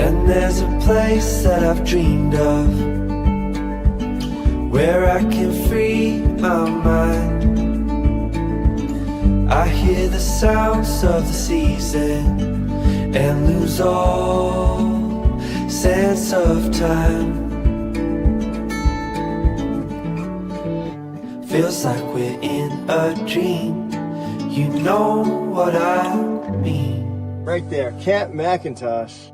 And there's a place that I've dreamed of, where I can free my mind. I hear the sounds of the season and lose all sense of time. Feels like we're in a dream, you know what I mean. Right there, Camp McIntosh.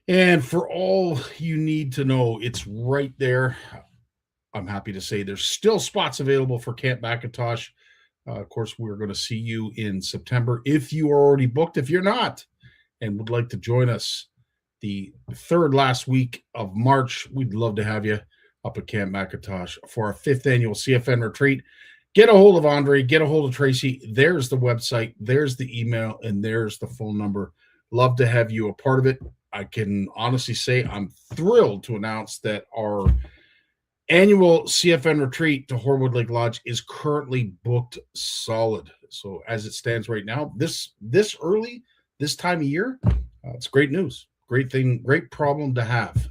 And for all you need to know, it's right there. I'm happy to say there's still spots available for Camp McIntosh. Of course, we're going to see you in September if you are already booked. If you're not and would like to join us the third last week of March, we'd love to have you up at Camp McIntosh for our 5th annual CFN retreat. Get a hold of Andre, get a hold of Tracy. There's the website, there's the email, and there's the phone number. Love to have you a part of it. I can honestly say I'm thrilled to announce that our annual CFN retreat to Horwood Lake Lodge is currently booked solid. So as it stands right now, this early, this time of year, it's great news. Great thing, great problem to have.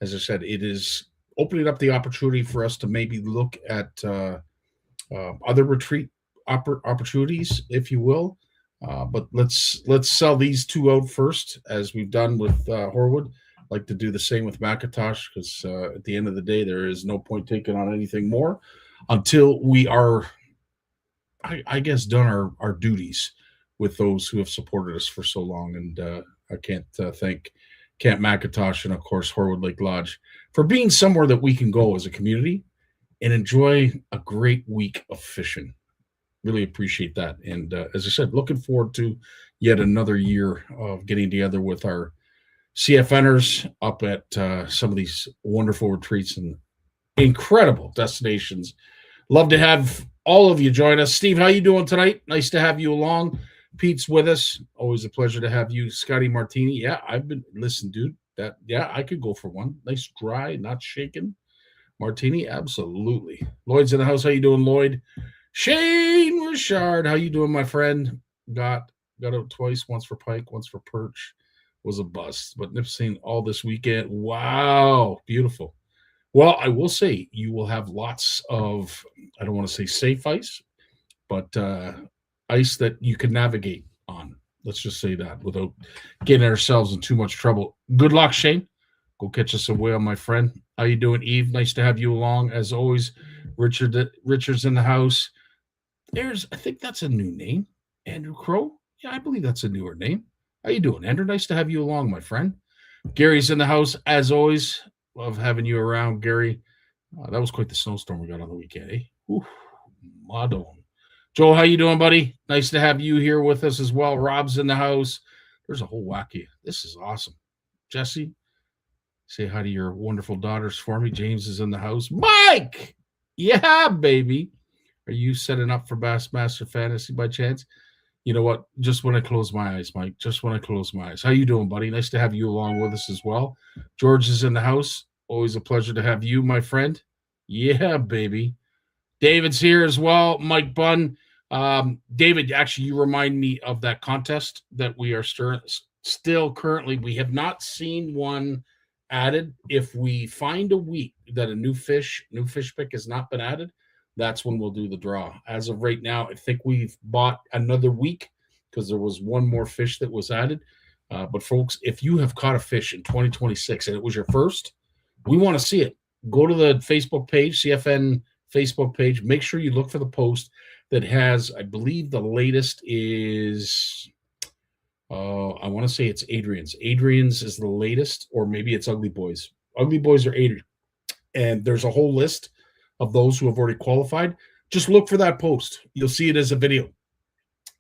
As I said, it is opening up the opportunity for us to maybe look at other retreat opportunities, if you will. But let's sell these two out first, as we've done with Horwood. Like to do the same with McIntosh, because at the end of the day, there is no point taking on anything more until we are, I guess, done our duties with those who have supported us for so long. And I can't thank Camp McIntosh and, of course, Horwood Lake Lodge for being somewhere that we can go as a community and enjoy a great week of fishing. Really appreciate that. And as I said, looking forward to yet another year of getting together with our CFNers up at some of these wonderful retreats and incredible destinations. Love to have all of you join us. Steve, how you doing tonight? Nice to have you along. Pete's with us. Always a pleasure to have you. Scotty Martini. Yeah, listen, dude, I could go for one. Nice, dry, not shaken martini. Absolutely. Lloyd's in the house. How you doing, Lloyd? Shane Richard, how you doing, my friend? Got out twice, once for pike, once for perch. Was a bust, but Nipissing all this weekend. Wow, beautiful. Well, I will say you will have lots of, I don't want to say safe ice, but ice that you can navigate on. Let's just say that without getting ourselves in too much trouble. Good luck, Shane. Go catch us a whale, my friend. How you doing, Eve? Nice to have you along. As always, Richard's in the house. I think that's a new name. Andrew Crow? Yeah, I believe that's a newer name. How you doing, Andrew? Nice to have you along, my friend. Gary's in the house, as always. Love having you around, Gary. That was quite the snowstorm we got on the weekend, eh? Ooh, Madon. Joel, how you doing, buddy? Nice to have you here with us as well. Rob's in the house. There's a whole wacky. This is awesome. Jesse, say hi to your wonderful daughters for me. James is in the house. Mike! Yeah, baby. Are you setting up for Bassmaster Fantasy by chance? You know what? Just when I close my eyes, Mike. Just when I close my eyes. How you doing, buddy? Nice to have you along with us as well. George is in the house. Always a pleasure to have you, my friend. Yeah, baby. David's here as well. Mike Bunn. David, actually, you remind me of that contest that we are still currently. We have not seen one added. If we find a week that a new fish pick has not been added, that's when we'll do the draw. As of right now, I think we've bought another week because there was one more fish that was added. But folks, if you have caught a fish in 2026 and it was your first, we want to see it. Go to the Facebook page, CFN Facebook page. Make sure you look for the post that has, I believe the latest is, I want to say it's Adrian's. Adrian's is the latest, or maybe it's Ugly Boys. Ugly Boys or Adrian. And there's a whole list of those who have already qualified. Just look for that post. You'll see it as a video.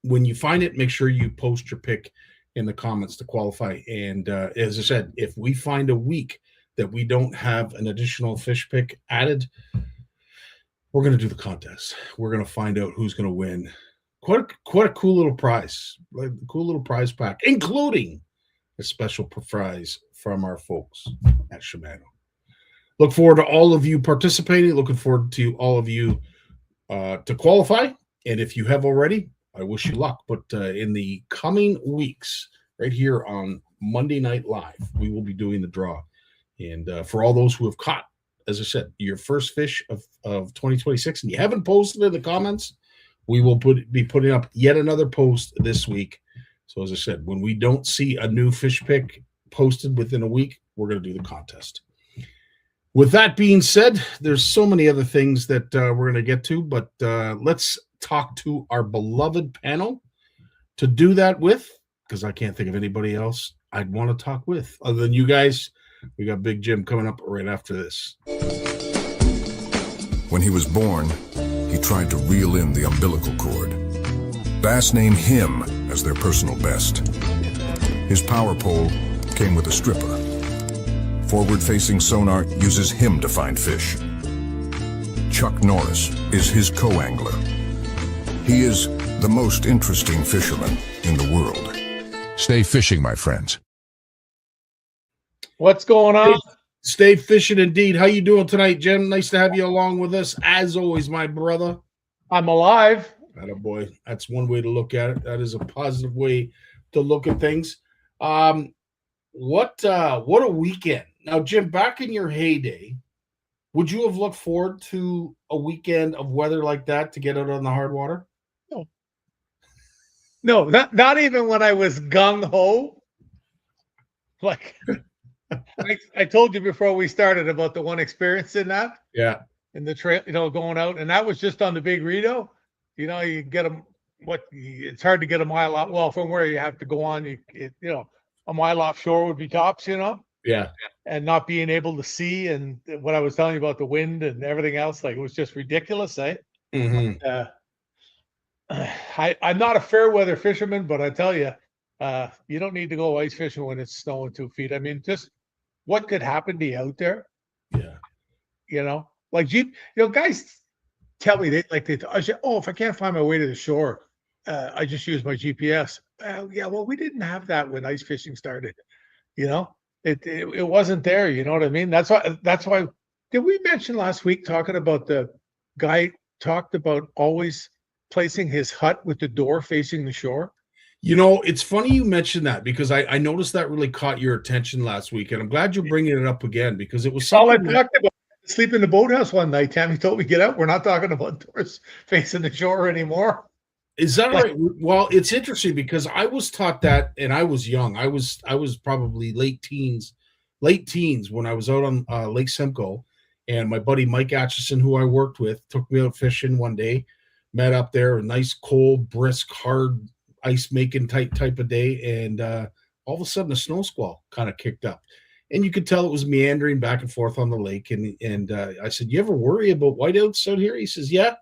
When you find it, make sure you post your pick in the comments to qualify. And as I said, if we find a week that we don't have an additional fish pick added, we're going to do the contest. We're going to find out who's going to win. Quite a cool little prize, like a cool little prize pack, including a special prize from our folks at Shimano. Look forward to all of you participating. Looking forward to all of you to qualify. And if you have already, I wish you luck. But in the coming weeks, right here on Monday Night Live, we will be doing the draw. And for all those who have caught, as I said, your first fish of 2026, and you haven't posted in the comments, we will be putting up yet another post this week. So as I said, when we don't see a new fish pick posted within a week, we're going to do the contest. With that being said, there's so many other things that we're going to get to, but let's talk to our beloved panel. To do that with, because I can't think of anybody else I'd want to talk with other than you guys. We got Big Jim coming up right after this. When he was born, he tried to reel in the umbilical cord. Bass named him as their personal best. His power pole came with a stripper. Forward-facing sonar uses him to find fish. Chuck Norris is his co-angler. He is the most interesting fisherman in the world. Stay fishing, my friends. What's going on? Stay fishing indeed. How you doing tonight, Jim? Nice to have you along with us, as always, my brother. I'm alive. Attaboy. That's one way to look at it. That is a positive way to look at things. What a weekend. Now, Jim, back in your heyday, would you have looked forward to a weekend of weather like that to get out on the hard water? No, not even when I was gung-ho. Like, I told you before we started about the one experience in that. Yeah. In the trail, going out. And that was just on the Big Rito. You get them, it's hard to get a mile out. Well, from where you have to go on, a mile offshore would be tops, Yeah. and not being able to see. And what I was telling you about the wind and everything else, like, it was just ridiculous, eh? Mm-hmm. I'm not a fair weather fisherman, but I tell you, you don't need to go ice fishing when it's snowing 2 feet. I mean, just what could happen to you out there? Yeah. Like guys tell me I say, oh, if I can't find my way to the shore, I just use my GPS. Yeah, well, we didn't have that when ice fishing started. It wasn't there. You know what I mean? That's why. Did we mention last week talking about the guy talked about always placing his hut with the door facing the shore? It's funny you mentioned that because I noticed that really caught your attention last week, and I'm glad you're bringing it up again because it was all I something talked about. Sleep in the boathouse one night. Tammy told me, get out. We're not talking about doors facing the shore anymore. Is that right? Well, it's interesting because I was taught that, and I was young. I was probably late teens when I was out on Lake Simcoe, and my buddy Mike Atchison, who I worked with, took me out fishing one day. Met up there, a nice, cold, brisk, hard, ice-making type of day, and all of a sudden a snow squall kind of kicked up. And you could tell it was meandering back and forth on the lake. And I said, you ever worry about whiteouts out here? He says, yeah.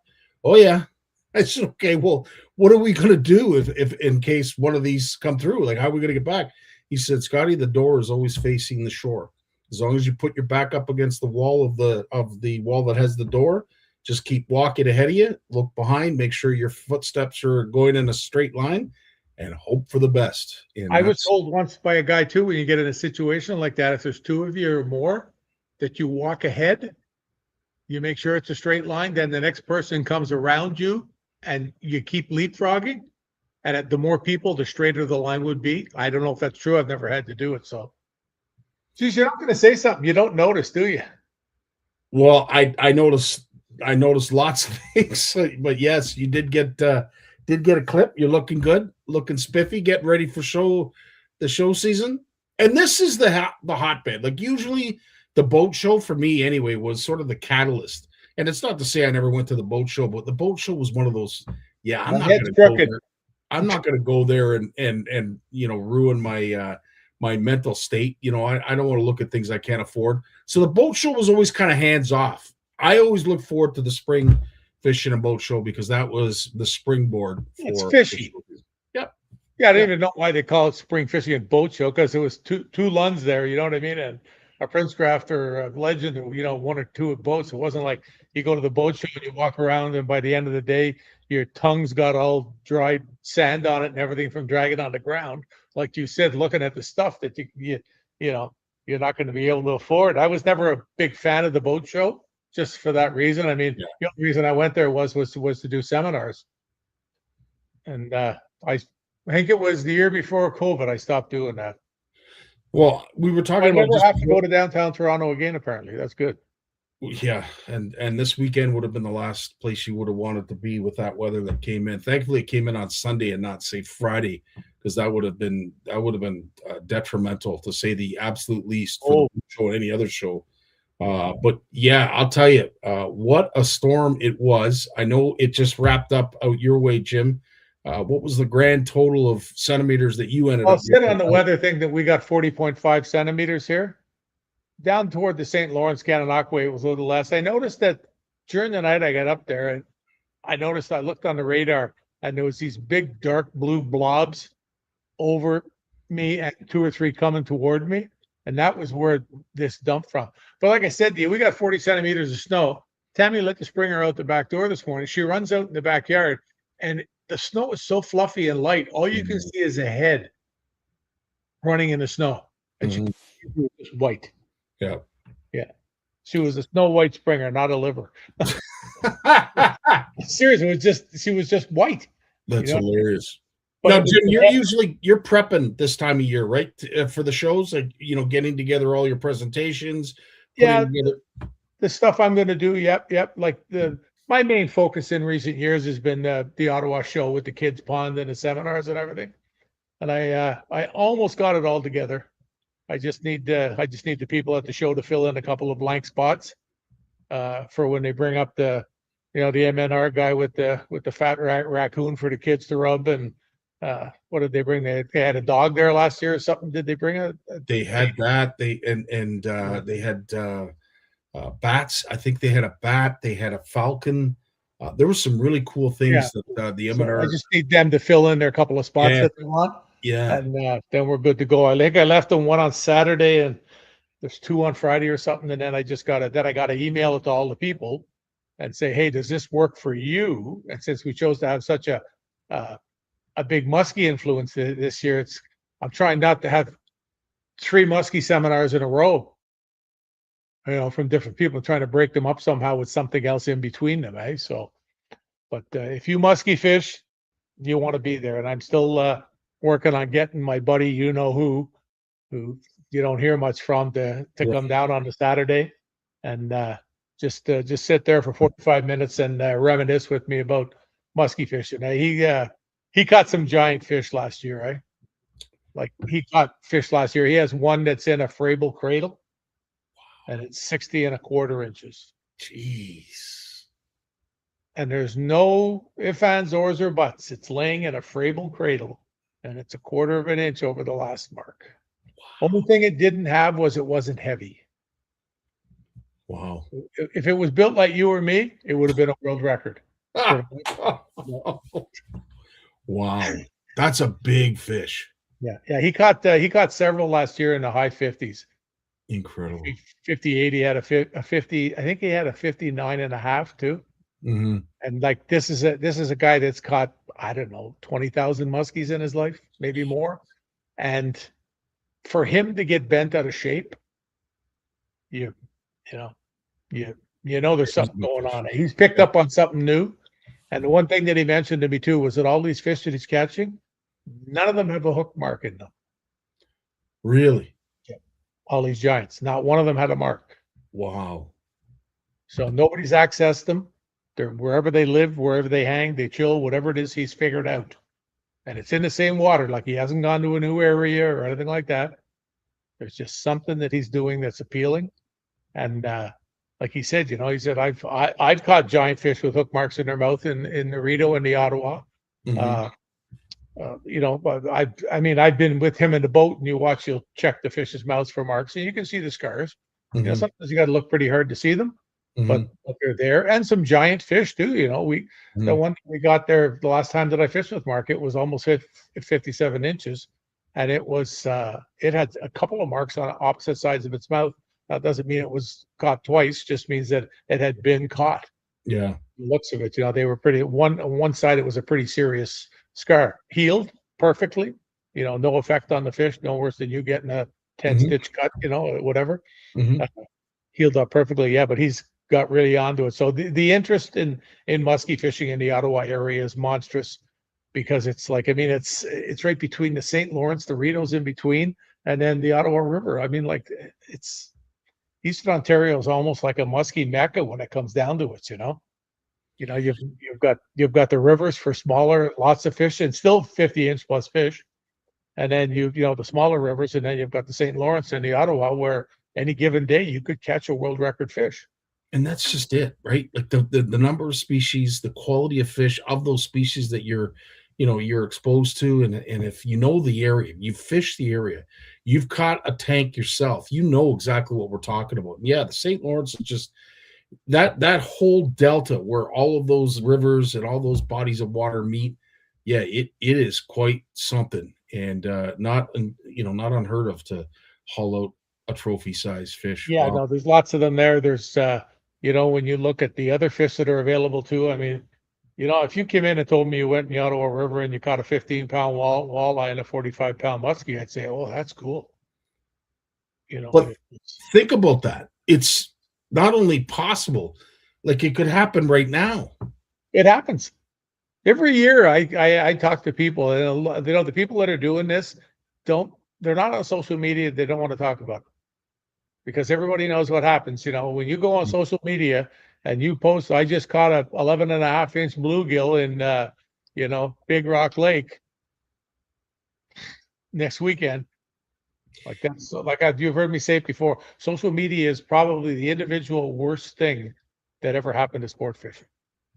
Oh, yeah. I said, okay, well, what are we going to do if in case one of these come through? Like, how are we going to get back? He said, Scotty, the door is always facing the shore. As long as you put your back up against the wall of the wall that has the door, just keep walking ahead of you, look behind, make sure your footsteps are going in a straight line, and hope for the best. And I was told once by a guy too, when you get in a situation like that, if there's two of you or more, that you walk ahead, you make sure it's a straight line, then the next person comes around you and you keep leapfrogging. And the more people, the straighter the line would be. I don't know if that's true. I've never had to do it. So, geez, you're not going to say something you don't notice, do you? Well, I noticed lots of things, but yes, you did get a clip. You're looking good, looking spiffy, getting ready for the show season. And this is the hotbed. Like usually the boat show for me anyway was sort of the catalyst. And it's not to say I never went to the boat show, but the boat show was one of those. Yeah, I'm not going to go there and ruin my mental state. I don't want to look at things I can't afford. So the boat show was always kind of hands off. I always look forward to the spring fishing and boat show because that was the springboard for it's fishy. Yep. Yeah, I don't even know why they call it spring fishing and boat show because it was two Lunds there, you know what I mean? And a Princecraft or a Legend, one or two boats. It wasn't like you go to the boat show and you walk around and by the end of the day, your tongue's got all dried sand on it and everything from dragging on the ground. Like you said, looking at the stuff that you're not going to be able to afford. I was never a big fan of the boat show. Just for that reason. I mean, The only reason I went there was to do seminars. And I think it was the year before COVID I stopped doing that. Well, we were talking I about never just have to go to downtown Toronto again, apparently. That's good. yeah, and this weekend would have been the last place you would have wanted to be with that weather that came in. Thankfully, it came in on Sunday and not say Friday, because that would have been detrimental, to say the absolute least, for the show and any other show. But yeah, I'll tell you, what a storm it was. I know it just wrapped up out your way, Jim. What was the grand total of centimeters that you ended I'll up sit with? on the weather thing that we got 40.5 centimeters here. Down toward the St. Lawrence, Gananoque, it was a little less. I noticed that during the night I got up there, and I looked on the radar, and there was these big dark blue blobs over me and 2 or 3 coming toward me. And that was where this dumped from. But like I said to you, we got 40 centimeters of snow. Tammy let the Springer out the back door this morning. She runs out in the backyard, and the snow is so fluffy and light. All you can see is a head running in the snow. And she was just white. Yeah. Yeah. She was a Snow White Springer, not a liver. Seriously, she was just white. That's hilarious. But now, Jim, you're prepping this time of year, right? For the shows, like, getting together all your presentations. Yeah, the stuff I'm going to do. Yep. Like my main focus in recent years has been the Ottawa show with the kids' pond and the seminars and everything. And I almost got it all together. I just need the people at the show to fill in a couple of blank spots for when they bring up the MNR guy with the fat raccoon for the kids to rub. And what did they bring? They had a dog there last year or something. Did they bring They had that. They had bats. I think they had a bat. They had a falcon. There were some really cool things that the MNR. I just need them to fill in their couple of spots that they want. Yeah. And then we're good to go. I think I left them one on Saturday and there's 2 on Friday or something. And then I got to email it to all the people and say, hey, does this work for you? And since we chose to have such a big muskie influence this year, I'm trying not to have 3 muskie seminars in a row, from different people, trying to break them up somehow with something else in between them. So, but if you muskie fish, you want to be there. And I'm still, working on getting my buddy, who you don't hear much from, to come down on the Saturday and just sit there for 45 minutes and reminisce with me about muskie fishing. He caught some giant fish last year, right? Like he caught fish last year. He has one that's in a Frable cradle, and it's 60 1/4 inches. Jeez. And there's no ifs, ands, ors, or buts. It's laying in a Frable cradle. And it's 1/4 inch over the last mark. Wow. Only thing it didn't have was it wasn't heavy. Wow. If it was built like you or me, it would have been a world record. Wow. That's a big fish. Yeah. He caught several last year in the high 50s. Incredible. 58. He had a 50. I think he had a 59.5 too. Mm-hmm. And like this is a guy that's caught, I don't know, 20,000 muskies in his life, maybe more. And for him to get bent out of shape, you know there's something going on. He's picked up on something new. And the one thing that he mentioned to me too was that all these fish that he's catching, none of them have a hook mark in them. Really? Yeah. All these giants, not one of them had a mark. Wow. So nobody's accessed them. They're wherever they live, wherever they hang, they chill, whatever it is he's figured out. And it's in the same water. Like he hasn't gone to a new area or anything like that. There's just something that he's doing that's appealing. And like he said, he said, I've caught giant fish with hook marks in their mouth in the Rideau and the Ottawa. Mm-hmm. But I've been with him in the boat, and you'll check the fish's mouths for marks, and you can see the scars. Mm-hmm. Sometimes you got to look pretty hard to see them. Mm-hmm. But they're there, and some giant fish too. The one we got there the last time that I fished with Mark, it was almost 57 inches, and it had a couple of marks on opposite sides of its mouth. That doesn't mean it was caught twice; just means that it had been caught. Yeah, the looks of it, they were pretty. On one side, it was a pretty serious scar, healed perfectly. No effect on the fish, no worse than you getting a 10-stitch cut. Whatever. Mm-hmm. Healed up perfectly. Yeah, but he's got really onto it. So the interest in muskie fishing in the Ottawa area is monstrous. because it's like, I mean, it's right between the St. Lawrence, the Rito's in between, and then the Ottawa River. I mean, like, it's Eastern Ontario is almost like a muskie mecca when it comes down to it, you know. You know, you've got the rivers for smaller, lots of fish, and still 50-inch plus fish. And then you know the smaller rivers, and then you've got the St. Lawrence and the Ottawa, where any given day you could catch a world record fish. And that's just it, right? Like the number of species, the quality of fish of those species that you're exposed to, and if you know the area, you fish the area, you've caught a tank yourself, you know exactly what we're talking about. And yeah, the St. Lawrence is just that whole delta where all of those rivers and all those bodies of water meet. Yeah, it is quite something, and not unheard of to haul out a trophy size fish. Yeah, Wow. no, there's lots of them there. There's when you look at the other fish that are available too, I mean, if you came in and told me you went in the Ottawa River and you caught a 15-pound walleye and a 45-pound muskie, I'd say, oh, that's cool. But think about that. It's not only possible, like it could happen right now. It happens. Every year I talk to people, and the people that are doing this they're not on social media. They don't want to talk about it because everybody knows what happens. When you go on social media and you post, I just caught a 11.5-inch bluegill in, Big Rock Lake next weekend. Like that's you've heard me say it before. Social media is probably the individual worst thing that ever happened to sport fishing.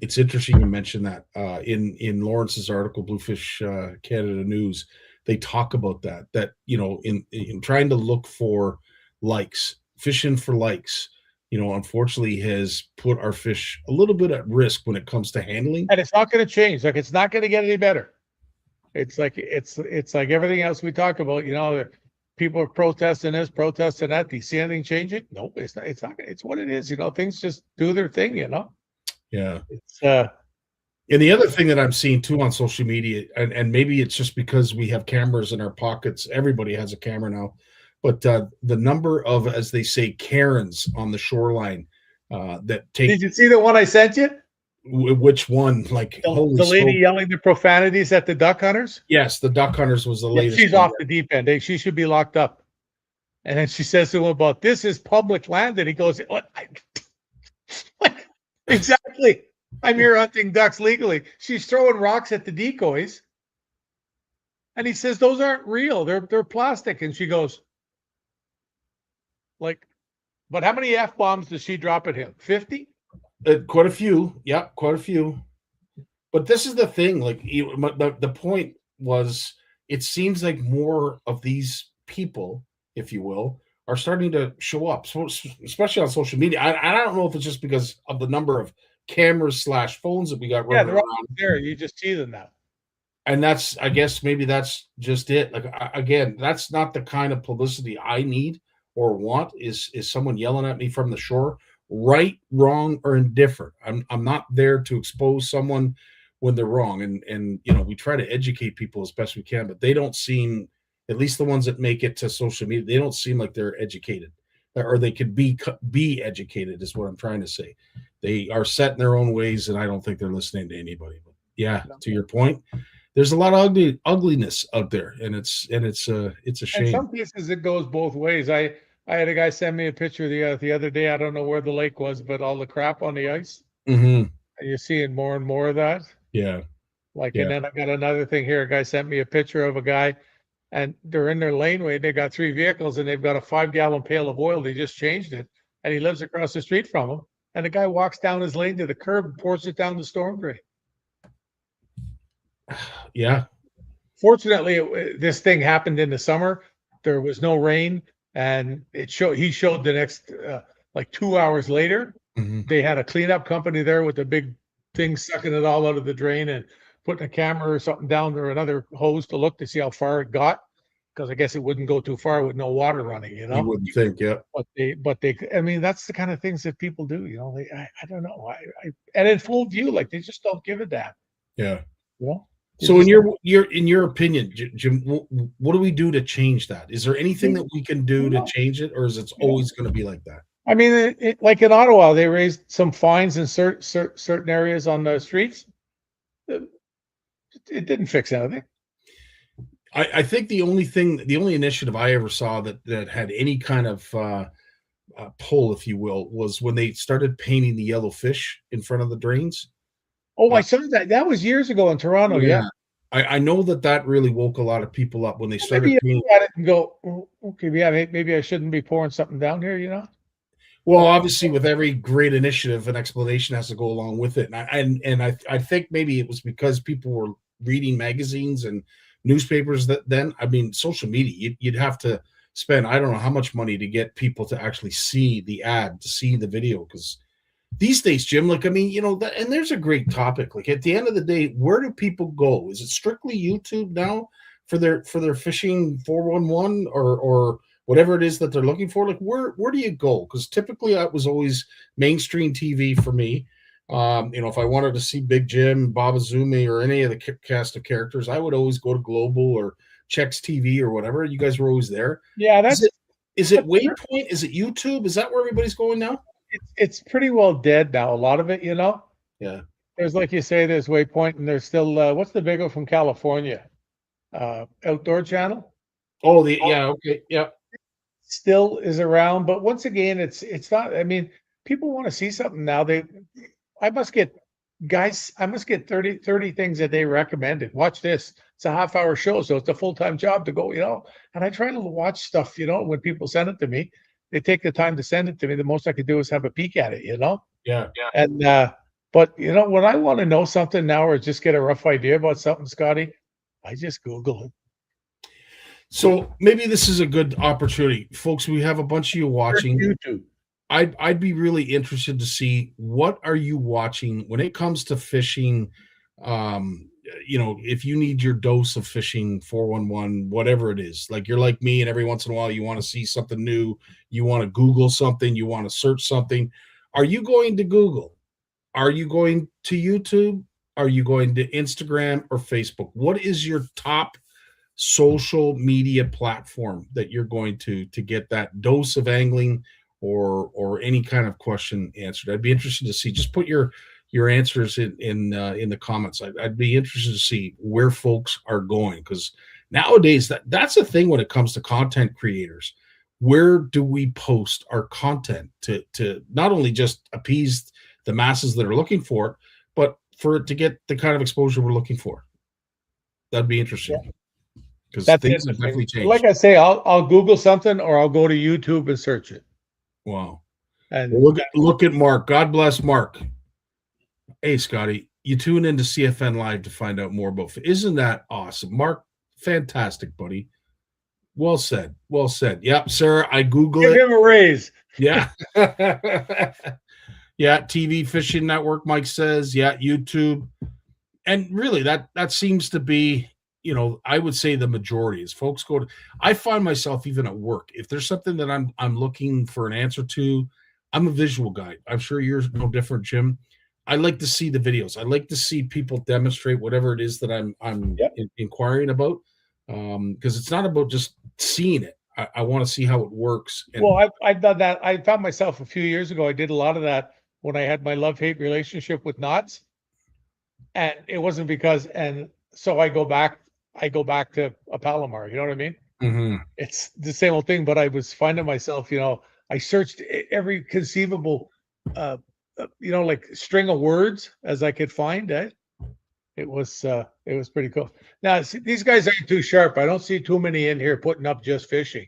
It's interesting you mentioned that. In Lawrence's article, Bluefish Canada News, they talk about that in trying to look for likes, fishing for likes, unfortunately has put our fish a little bit at risk when it comes to handling. And it's not going to change. Like, it's not going to get any better. It's like everything else we talk about, people are protesting this, protesting that. Do you see anything changing? Nope, it's not. It's what it is. Things just do their thing. Yeah. It's And the other thing that I'm seeing too on social media, and maybe it's just because we have cameras in our pockets. Everybody has a camera now, but the number of, as they say, Karens on the shoreline that take. Did you see the one I sent you? Which one? Like the lady yelling the profanities at the duck hunters? Yes, the duck hunters was the latest. She's off the deep end. She should be locked up. And then she says to him about, this is public land. And he goes, what? Exactly. I'm here hunting ducks legally. She's throwing rocks at the decoys. And he says, those aren't real. They're plastic. And she goes, but how many F-bombs does she drop at him? 50? Quite a few. Yeah, quite a few. But this is the thing. Like, the point was, it seems like more of these people, if you will, are starting to show up, so, especially on social media. I don't know if it's just because of the number of cameras / phones that we got running they're all there. You just see them now. And I guess maybe that's just it. Like, again, that's not the kind of publicity I need or want, is someone yelling at me from the shore, right, wrong, or indifferent. I'm not there to expose someone when they're wrong. And we try to educate people as best we can, but they don't seem, at least the ones that make it to social media, they don't seem like they're educated, or they could be educated, is what I'm trying to say. They are set in their own ways, and I don't think they're listening to anybody. But yeah, to your point, there's a lot of ugliness out there, and it's a shame. In some cases, it goes both ways. I had a guy send me a picture the other day. I don't know where the lake was, but all the crap on the ice. Mm-hmm. And you're seeing more and more of that. Yeah. And then I got another thing here. A guy sent me a picture of a guy, and they're in their laneway. They got 3 vehicles, and they've got a 5-gallon pail of oil. They just changed it, and he lives across the street from him. And the guy walks down his lane to the curb and pours it down the storm drain. Yeah. Fortunately, this thing happened in the summer. There was no rain, and he showed the next 2 hours later. Mm-hmm. They had a cleanup company there with a big thing sucking it all out of the drain and putting a camera or something down there, another hose to look to see how far it got, because I guess it wouldn't go too far with no water running. You wouldn't think, yeah. But they, I mean, that's the kind of things that people do. I don't know. And in full view, like, they just don't give a damn. Yeah. Well. So in your opinion, Jim, what do we do to change that? Is there anything that we can do to change it, or is it always going to be like that? I mean, like in Ottawa, they raised some fines in certain areas on the streets. it didn't fix anything. I think the only initiative I ever saw that had any kind of pull, if you will, was when they started painting the yellow fish in front of the drains. Oh, I saw that. That was years ago in Toronto. Yeah. I know that really woke a lot of people up when they started Maybe you painting. look at it and go, "Oh, okay, yeah, maybe I shouldn't be pouring something down here, you know?" Well, obviously, with every great initiative, an explanation has to go along with it, and I think maybe it was because people were reading magazines and newspapers that then. I mean, social media, you'd have to spend I don't know how much money to get people to actually see the ad, to see the video, because these days, Jim, like, I mean, and there's a great topic. Like, at the end of the day, where do people go? Is it strictly YouTube now for their fishing 411 or whatever it is that they're looking for? Like, where do you go? Because typically that was always mainstream TV for me. If I wanted to see Big Jim, Bob Azumi, or any of the cast of characters, I would always go to Global or Chex TV or whatever. You guys were always there. Yeah, Is it Waypoint? Is it YouTube? Is that where everybody's going now? it's pretty well dead now. A lot of it, you know. Yeah. There's, like you say, there's Waypoint, and there's still what's the big one from California? Outdoor Channel. Oh, okay, yeah. Still is around, but once again, it's not. I mean, people want to see something now. I must get 30 things a day recommended. Watch this. It's a half-hour show, so it's a full-time job to go, you know. And I try to watch stuff, you know, when people send it to me. They take the time to send it to me. The most I could do is have a peek at it, you know. Yeah. And but you know, when I want to know something now or just get a rough idea about something, Scotty, I just Google it. So maybe this is a good opportunity, folks. We have a bunch of you watching YouTube. I'd be really interested to see what are you watching when it comes to fishing. If you need your dose of fishing 411, whatever it is, like you're like me, and every once in a while you want to see something new, you want to Google something, you want to search something. Are you going to Google? Are you going to YouTube? Are you going to Instagram or Facebook? What is your top social media platform that you're going to get that dose of angling or any kind of question answered? I'd be interested to see. Just put your answers in the comments. I'd be interested to see where folks are going, because nowadays that's a thing when it comes to content creators. Where do we post our content to not only just appease the masses that are looking for it, but for it to get the kind of exposure we're looking for? That'd be interesting. Because things have definitely changed. Like I say, I'll Google something or I'll go to YouTube and search it. Wow. And look at Mark. God bless Mark. Hey, Scotty, you tune into CFN Live to find out more about. Isn't that awesome? Mark, fantastic, buddy. Well said. Well said. Yep, sir. I Google it. Give him a raise. Yeah. Yeah, TV Fishing Network, Mike says. Yeah, YouTube. And really, that seems to be, I would say the majority is folks go to. I find myself even at work, if there's something that I'm looking for an answer to, I'm a visual guy. I'm sure you're no different, Jim. I like to see the videos. I like to see people demonstrate whatever it is that I'm inquiring about, because it's not about just seeing it. I want to see how it works. And well, I've done that. I found myself a few years ago. I did a lot of that when I had my love-hate relationship with knots, and it wasn't because. And so I go back to a Palomar. You know what I mean? Mm-hmm. It's the same old thing. But I was finding myself, I searched every conceivable, like string of words as I could find. It was pretty cool. Now, see, these guys aren't too sharp. I don't see too many in here putting up just fishing.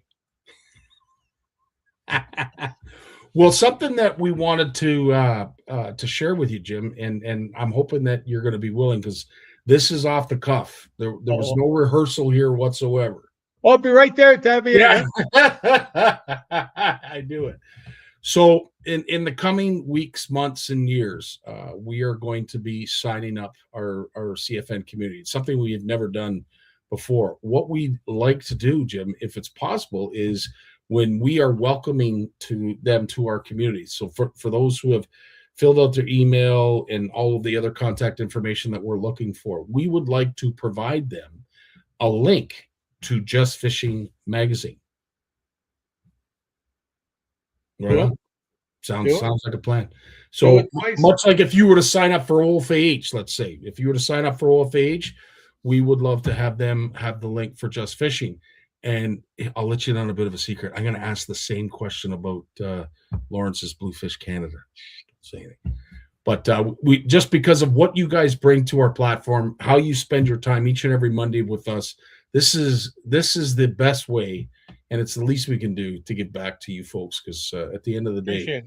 Well, something that we wanted to share with you, Jim, and I'm hoping that you're going to be willing, because this is off the cuff. There was no rehearsal here whatsoever. I'll be right there, Tabby. Yeah. I do it. So in the coming weeks, months, and years, we are going to be signing up our CFN community. It's something we have never done before. What we'd like to do, Jim, if it's possible, is when we are welcoming them to our community. So for those who have filled out their email and all of the other contact information that we're looking for, we would like to provide them a link to Just Fishing Magazine. Right on. Sounds like a plan. So much like if you were to sign up for OFAH, let's say, if you were to sign up for OFAH, we would love to have them have the link for Just Fishing. And I'll let you in on a bit of a secret. I'm going to ask the same question about Lawrence's Bluefish Canada. Don't say anything. But we, just because of what you guys bring to our platform, how you spend your time each and every Monday with us, this is the best way, and it's the least we can do to give back to you folks. Because at the end of the day,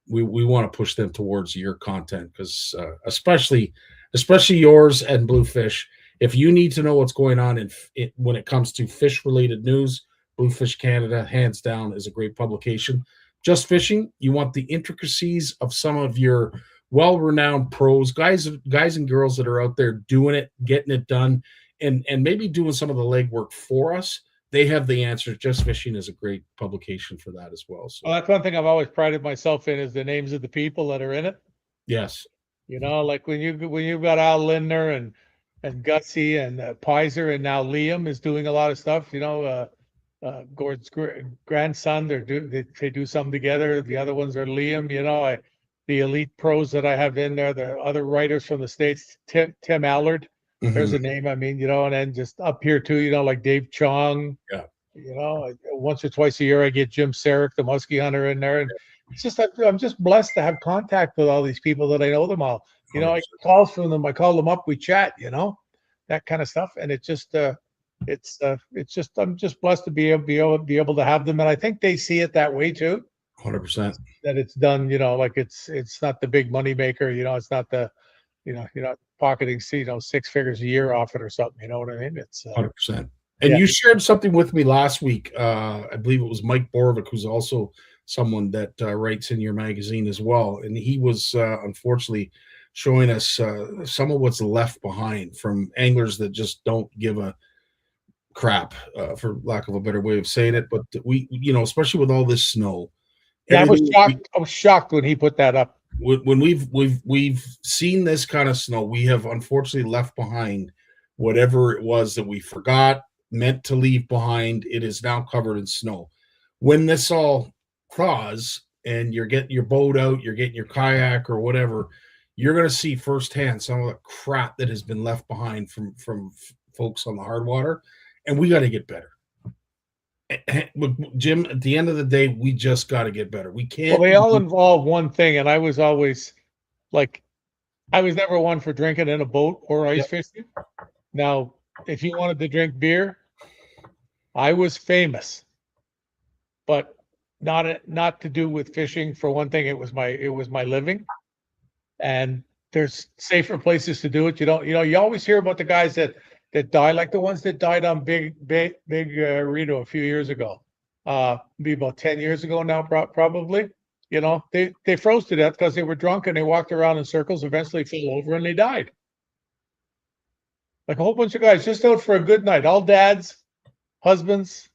we want to push them towards your content, because especially yours and Bluefish. If you need to know what's going on when it comes to fish related news, Bluefish Canada, hands down, is a great publication. Just Fishing, you want the intricacies of some of your well-renowned pros, guys and girls that are out there doing it, getting it done, and maybe doing some of the legwork for us. They have the answer. Just Fishing is a great publication for that as well. So, well, that's one thing I've always prided myself in, is the names of the people that are in it. yes, Like when you've got Al Lindner and Gutsy and Pizer, and now Liam is doing a lot of stuff. Gord's grandson, they do something together. The other ones are Liam. The elite pros that I have in there, the other writers from the States, Tim Allard. There's a name. I mean, and then just up here too, like Dave Chong. Yeah. Once or twice a year I get Jim Sarek, the muskie hunter, in there, and it's just I'm just blessed to have contact with all these people that I know them all. I get calls from them. I call them up. We chat. That kind of stuff, and it's just I'm just blessed to be able to have them, and I think they see it that way too. 100%. That it's done, like it's not the big money maker. It's not the, you're not pocketing, 6 figures a year off it or something. You know what I mean? It's 100%. And you shared something with me last week. I believe it was Mike Borovic, who's also someone that writes in your magazine as well, and he was unfortunately showing us some of what's left behind from anglers that just don't give a crap, for lack of a better way of saying it. But we, especially with all this snow. Yeah, I was shocked. I was shocked when he put that up. When we've seen this kind of snow, we have unfortunately left behind whatever it was that we forgot, meant to leave behind. It is now covered in snow. When this all thaws and you're getting your boat out, you're getting your kayak or whatever, you're going to see firsthand some of the crap that has been left behind from folks on the hard water, and we got to get better. Jim, at the end of the day, we just got to get better. We can't. Well, they all involve one thing, and I was always I was never one for drinking in a boat or ice fishing. Now, if you wanted to drink beer, I was famous, but not to do with fishing. For one thing, it was my living, and there's safer places to do it. You always hear about the guys that die, like the ones that died on Big Reno a few years ago. Be about 10 years ago now, probably. They froze to death because they were drunk and they walked around in circles, eventually fell over and they died. Like a whole bunch of guys just out for a good night, all dads, husbands,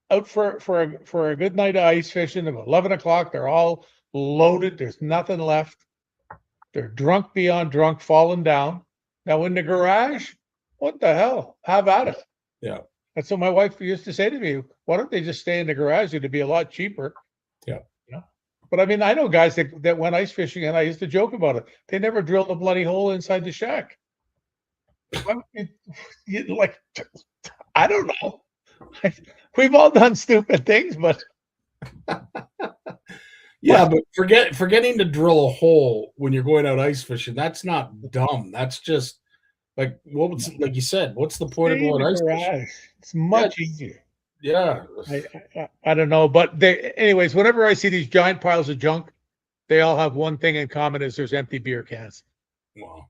out for a good night of ice fishing. About 11 o'clock, they're all loaded. There's nothing left. They're drunk beyond drunk, falling down. Now in the garage, what the hell? Have at it. Yeah. That's what my wife used to say to me. Why don't they just stay in the garage? It'd be a lot cheaper. Yeah. But I mean, I know guys that went ice fishing, and I used to joke about it. They never drilled a bloody hole inside the shack. I don't know. We've all done stupid things, but yeah, but forgetting to drill a hole when you're going out ice fishing, that's not dumb. That's just like you said, what's the point of going ice fishing? It's much easier. Yeah. I don't know, but anyways, whenever I see these giant piles of junk, they all have one thing in common: is there's empty beer cans. Wow.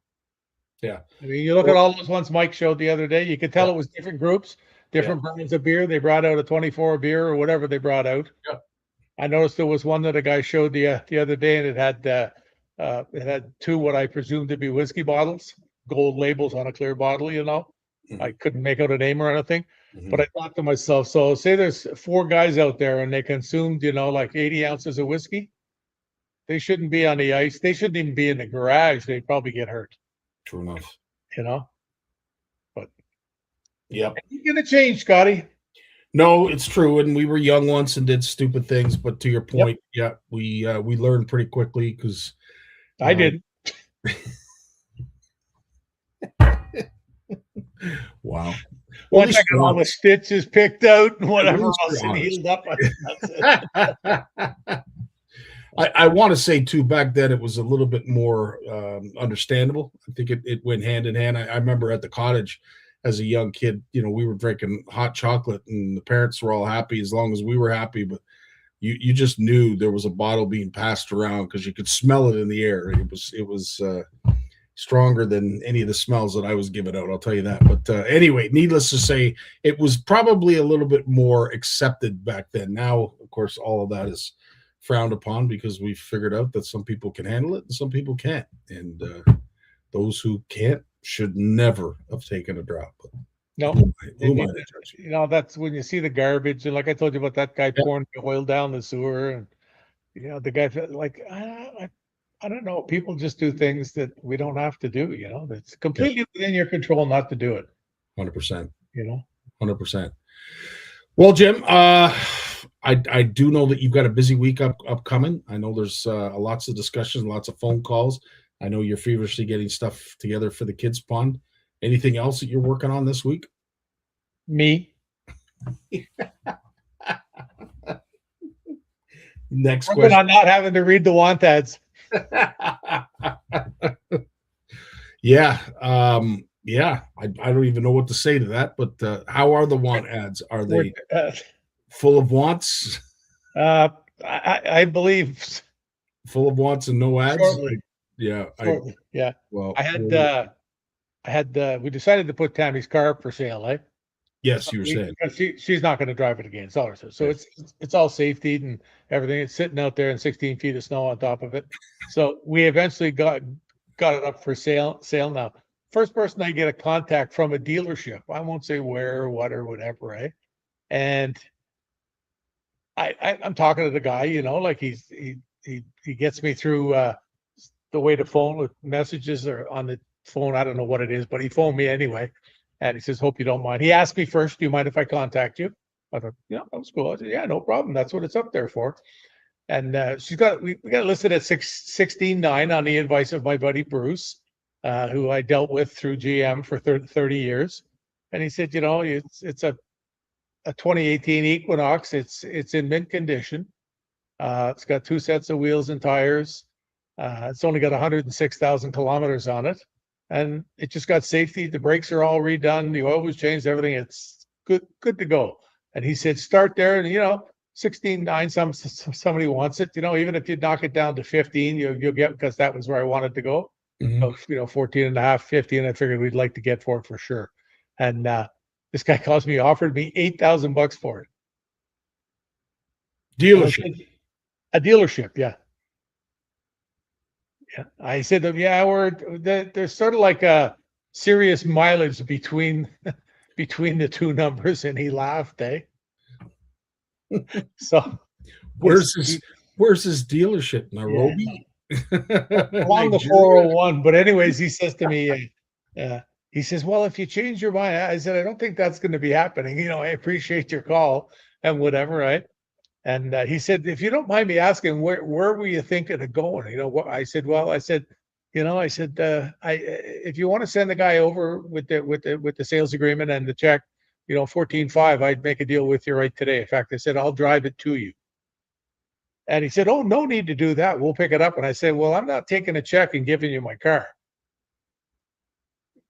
Yeah. I mean, you look at all those ones Mike showed the other day, you could tell it was different groups, different brands of beer. They brought out a 24 beer or whatever they brought out. Yeah. I noticed there was one that a guy showed the other day, and it had 2 what I presume to be whiskey bottles, gold labels on a clear bottle. Mm-hmm. I couldn't make out a name or anything, but I thought to myself, so say there's 4 guys out there and they consumed, like 80 ounces of whiskey. They shouldn't be on the ice. They shouldn't even be in the garage. They'd probably get hurt. True enough. But yeah, it's gonna change, Scotty. No, it's true, and we were young once and did stupid things. But to your point, we learned pretty quickly because I did. Wow. Once I least got you're all the stitches picked out and whatever least else you're and honest. healed up, that's it. I want to say too, back then it was a little bit more understandable. I think it went hand in hand. I remember at the cottage as a young kid, we were drinking hot chocolate and the parents were all happy as long as we were happy. But you just knew there was a bottle being passed around because you could smell it in the air. It was stronger than any of the smells that I was giving out. I'll tell you that. But anyway, needless to say, it was probably a little bit more accepted back then. Now, of course, all of that is frowned upon because we've figured out that some people can handle it and some people can't. And those who can't should never have taken a drop. But No, who am I to judge you? that's when you see the garbage, and like I told you about that guy Yeah. pouring the oil down the sewer, and the guy like I don't know. People just do things that we don't have to do. That's completely within your control not to do it. 100%. You know. 100%. Well, Jim, I do know that you've got a busy week upcoming. I know there's lots of discussions, lots of phone calls. I know you're feverishly getting stuff together for the kids' pond. Anything else that you're working on this week? Me. Next Working question. on not having to read the want ads. Yeah. I don't even know what to say to that, but how are the want ads? Are they full of wants? I believe Full of wants and no ads? shortly. Yeah. Shortly. Yeah. Well, We decided to put Tammy's car up for sale, eh? yes, you were saying. Because she's not going to drive it again. It's all her. So it's all safety and everything. It's sitting out there in 16 feet of snow on top of it. So we eventually got it up for sale now. First person I get a contact from a dealership. I won't say where or what or whatever, right? And I'm talking to the guy, like he gets me through the way to phone with messages or on the phone. I don't know what it is, but he phoned me anyway. And he says, hope you don't mind. He asked me first, do you mind if I contact you? I thought, yeah, that was cool. I said, yeah, no problem. That's what it's up there for. And we got it listed at 16.9 on the advice of my buddy Bruce, who I dealt with through GM for 30 years. And he said, it's a 2018 Equinox. It's in mint condition. It's got 2 sets of wheels and tires. It's only got 106,000 kilometers on it. And it just got safety. The brakes are all redone. The oil was changed, everything. It's good to go. And he said, start there. And, 16.9, somebody wants it. Even if you knock it down to 15, you'll get, because that was where I wanted to go. Mhm. 14 and a half, 15, I figured we'd like to get for it for sure. And this guy offered me $8,000 for it. Dealership. A dealership, yeah. Yeah, I said, yeah, there's sort of like a serious mileage between the two numbers, and he laughed, eh? So Where's his dealership? Nairobi? along the 401. But anyways, he says to me, he says, well, if you change your mind, I said, I don't think that's going to be happening. I appreciate your call and whatever, right? And he said, if you don't mind me asking, where were you thinking of going? What I said, if you want to send the guy over with the sales agreement and the check, 14.5, I'd make a deal with you right today. In fact, I said, I'll drive it to you. And he said, oh, no need to do that. We'll pick it up. And I said, well, I'm not taking a check and giving you my car.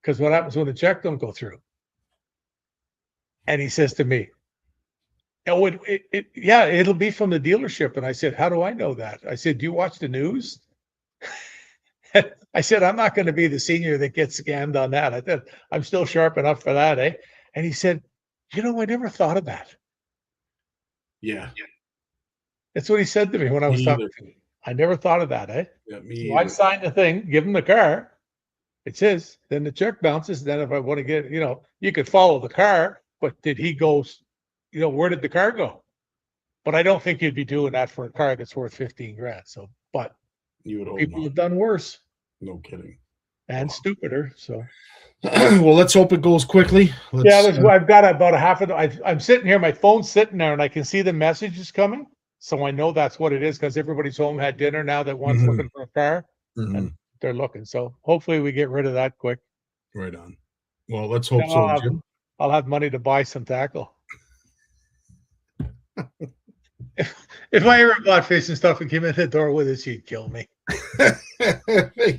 Because what happens when the check don't go through? And he says to me, oh, it'll be from the dealership. And I said, how do I know that? I said, do you watch the news? I said, I'm not going to be the senior that gets scammed on that. I said, I'm still sharp enough for that, eh? And he said, I never thought of that. Yeah. That's what he said to me when I was talking to him. I never thought of that, eh? Yeah, So I signed the thing, give him the car. It's his. Then the check bounces. Then if I want to get, you could follow the car, but did he go, where did the car go? But I don't think you'd be doing that for a car that's worth 15 grand. So, but you would hope people not. have done worse. No kidding. And stupider. So, well, let's hope it goes quickly. I've got about a half of I'm sitting here, my phone's sitting there, and I can see the messages coming. So I know that's what it is, because everybody's home, had dinner now that one's looking for a car, and they're looking. So hopefully we get rid of that quick. Right on. Well, let's hope so, Jim. I'll have money to buy some tackle. If I ever bought fish and stuff and came in the door with it, she'd kill me.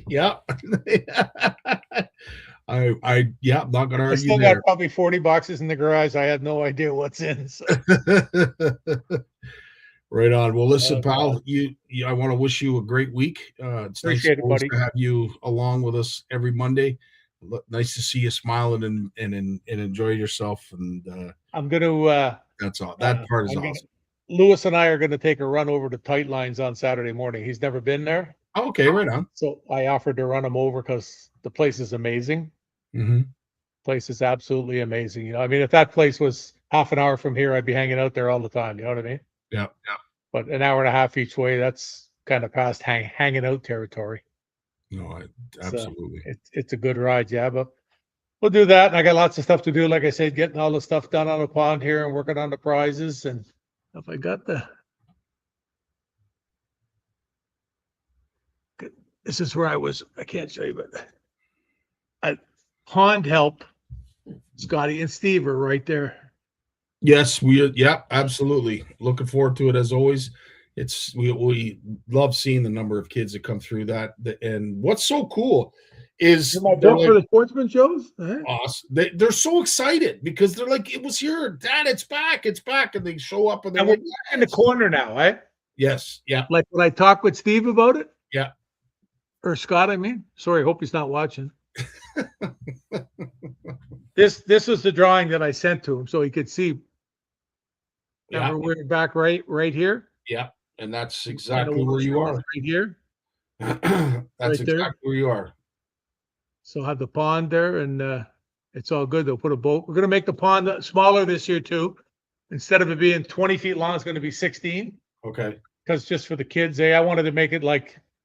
Yeah. I'm not gonna argue. I still there. got probably 40 boxes in the garage. I had no idea what's in. So. Right on. Well, listen, pal, I want to wish you a great week. It's Appreciate nice it, buddy. to have you along with us every Monday. Nice to see you smiling and enjoy yourself. And I'm gonna. That's all. That part is awesome. Lewis and I are going to take a run over to Tight Lines on Saturday morning. He's never been there. Oh, okay, right on. So I offered to run him over because the place is amazing. Mm-hmm. Place is absolutely amazing. You know, I mean, if that place was half an hour from here, I'd be hanging out there all the time. You know what I mean? Yeah. But an hour and a half each way, that's kind of past hanging out territory. No, absolutely. So it's a good ride, yeah. But we'll do that. And I got lots of stuff to do. Like I said, getting all the stuff done on the pond here and working on the prizes. And if I got this is where I can't show you, but pond help, Scotty and Steve are right there. Yes, absolutely. Looking forward to it as always. We love seeing the number of kids that come through that. And what's so cool is for the sportsman shows. Awesome. They're so excited because they're like, it was here, Dad. It's back, and they show up and they're we're in the corner now, right? Yes, yeah. Like when I talked with Steve about it. Yeah. Or Scott, I mean. Sorry, hope he's not watching. This was the drawing that I sent to him so he could see. Yeah. We're back right here. Yeah, and that's exactly where you are. Right here. That's right exactly there. where you are. So have the pond there, and it's all good. They'll put a boat. We're going to make the pond smaller this year too. Instead of it being 20 feet long, it's going to be 16. Okay. Because just for the kids, I wanted to make it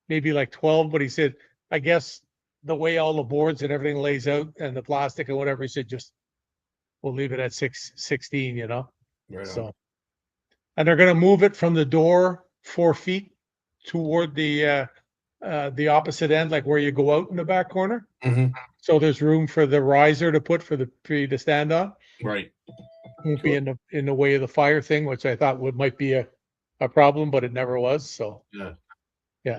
maybe 12, but he said, I guess the way all the boards and everything lays out and the plastic and whatever, he said, we'll leave it at 16, you know? Right on. So, and they're going to move it from the door 4 feet toward the opposite end, like where you go out in the back corner. Mm-hmm. So there's room for the riser to put for you to stand on. Right. Won't be in the way of the fire thing, which I thought might be a problem, but it never was. So yeah.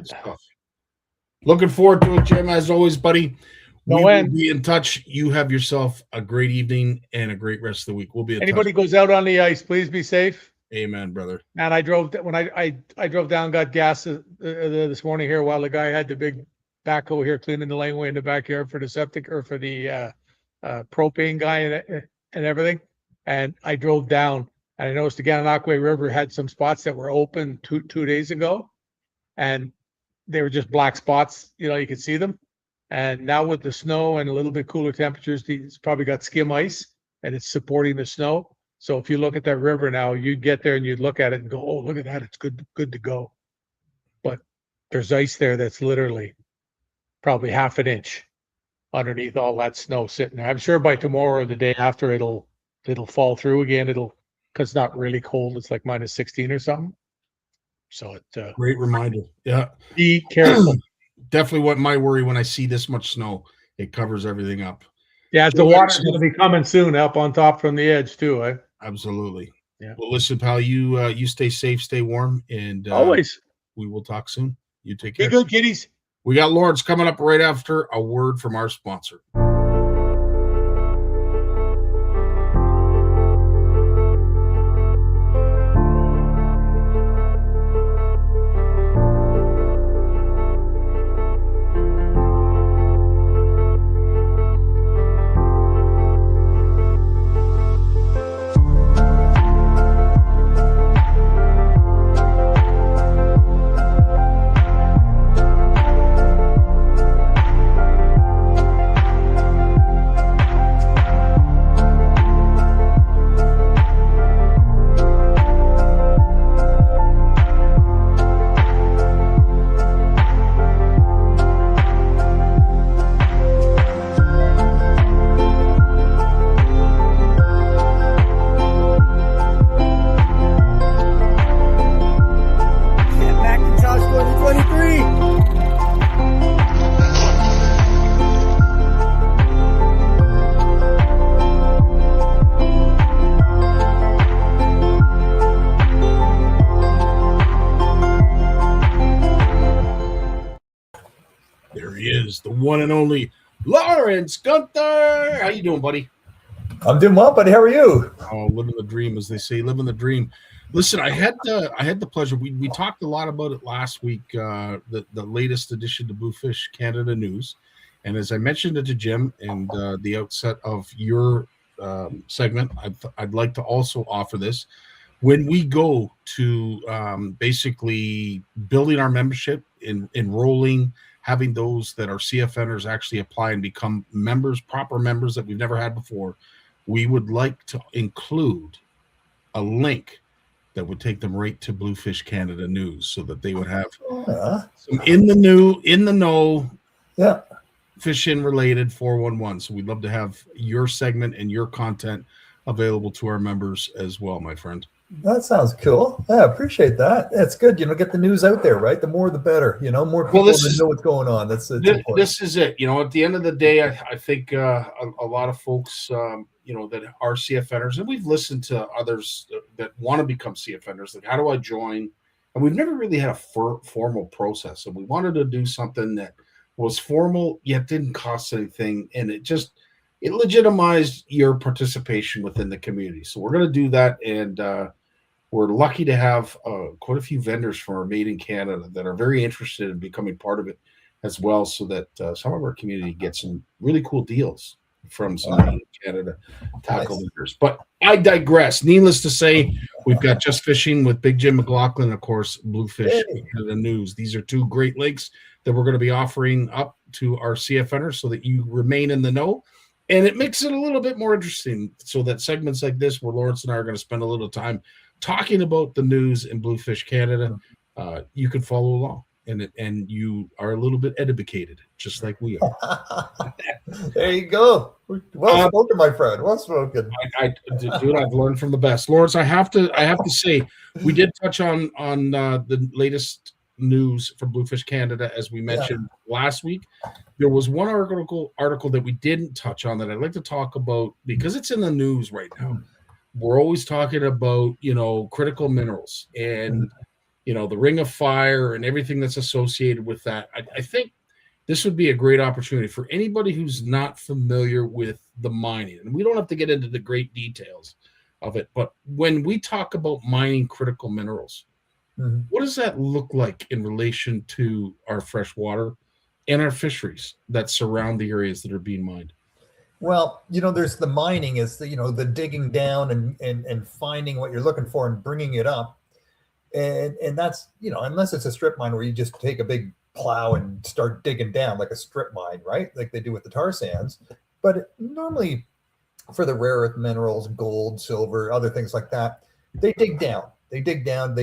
Looking forward to it, Jim. As always, buddy. No we end. will be in touch. You have yourself a great evening and a great rest of the week. We'll be in Anybody touch. goes out on the ice, please be safe. Amen, brother. And I drove down, got gas this morning here while the guy had the big backhoe here cleaning the laneway in the backyard for the septic or for the propane guy and everything. And I drove down and I noticed the Gananoque River had some spots that were open two days ago, and they were just black spots. You know, you could see them. And now with the snow and a little bit cooler temperatures, it's probably got skim ice and it's supporting the snow. So if you look at that river now, you'd get there and you'd look at it and go, oh, look at that. It's good to go. But there's ice there that's literally probably half an inch underneath all that snow sitting there. I'm sure by tomorrow or the day after it'll fall through again. Because it's not really cold. It's like minus 16 or something. So Great reminder. Yeah. Be careful. Definitely what my worry when I see this much snow. It covers everything up. Yeah, the water's going to be coming soon up on top from the edge too, eh? Absolutely. Yeah. Well, listen, pal, you stay safe, stay warm, and always. We will talk soon. You take care. Be good, kiddies. We got Lawrence coming up right after a word from our sponsor. one and only Lawrence Gunther. How you doing, buddy? I'm doing well, buddy. How are you? Oh, living the dream, as they say, living the dream. Listen, I had the pleasure. We talked a lot about it last week. The latest edition to Bluefish Canada News, and as I mentioned it to Jim and the outset of your segment, I'd like to also offer this. When we go to basically building our membership, enrolling, having those that are CFNers actually apply and become members, proper members that we've never had before, we would like to include a link that would take them right to Bluefish Canada News, so that they would have some in the know, Yeah. fishing related 411. So we'd love to have your segment and your content available to our members as well, my friend. That sounds cool. Yeah, appreciate that. It's good, get the news out there, right? The more the better, more people know what's going on. That's this is it. At the end of the day, I think a lot of folks, that are CFNers, and we've listened to others that want to become CFNers. Like, how do I join? And we've never really had a formal process, and we wanted to do something that was formal yet didn't cost anything, and it legitimized your participation within the community. So we're going to do that, and we're lucky to have quite a few vendors from our Made in Canada that are very interested in becoming part of it as well, so that some of our community gets some really cool deals from some Made in Canada tackle vendors. But I digress. Needless to say, we've got Just Fishing with Big Jim McLaughlin, and of course, Bluefish Canada News. These are two great links that we're going to be offering up to our CFNers so that you remain in the know. And it makes it a little bit more interesting, so that segments like this, where Lawrence and I are going to spend a little time talking about the news in Bluefish Canada, you can follow along, and you are a little bit educated, just like we are. There you go. Well spoken, my friend. Well spoken. Dude, I've learned from the best. Lawrence, I have to say, we did touch on the latest news from Bluefish Canada, as we mentioned last week. There was one article that we didn't touch on that I'd like to talk about, because it's in the news right now. We're always talking about, critical minerals and, the Ring of Fire and everything that's associated with that. I think this would be a great opportunity for anybody who's not familiar with the mining. And we don't have to get into the great details of it, but when we talk about mining critical minerals, what does that look like in relation to our freshwater and our fisheries that surround the areas that are being mined? Well, there's the mining is the digging down and finding what you're looking for and bringing it up. And that's, unless it's a strip mine where you just take a big plow and start digging down like a strip mine, right? Like they do with the tar sands. But normally for the rare earth minerals, gold, silver, other things like that, they dig down. They dig down,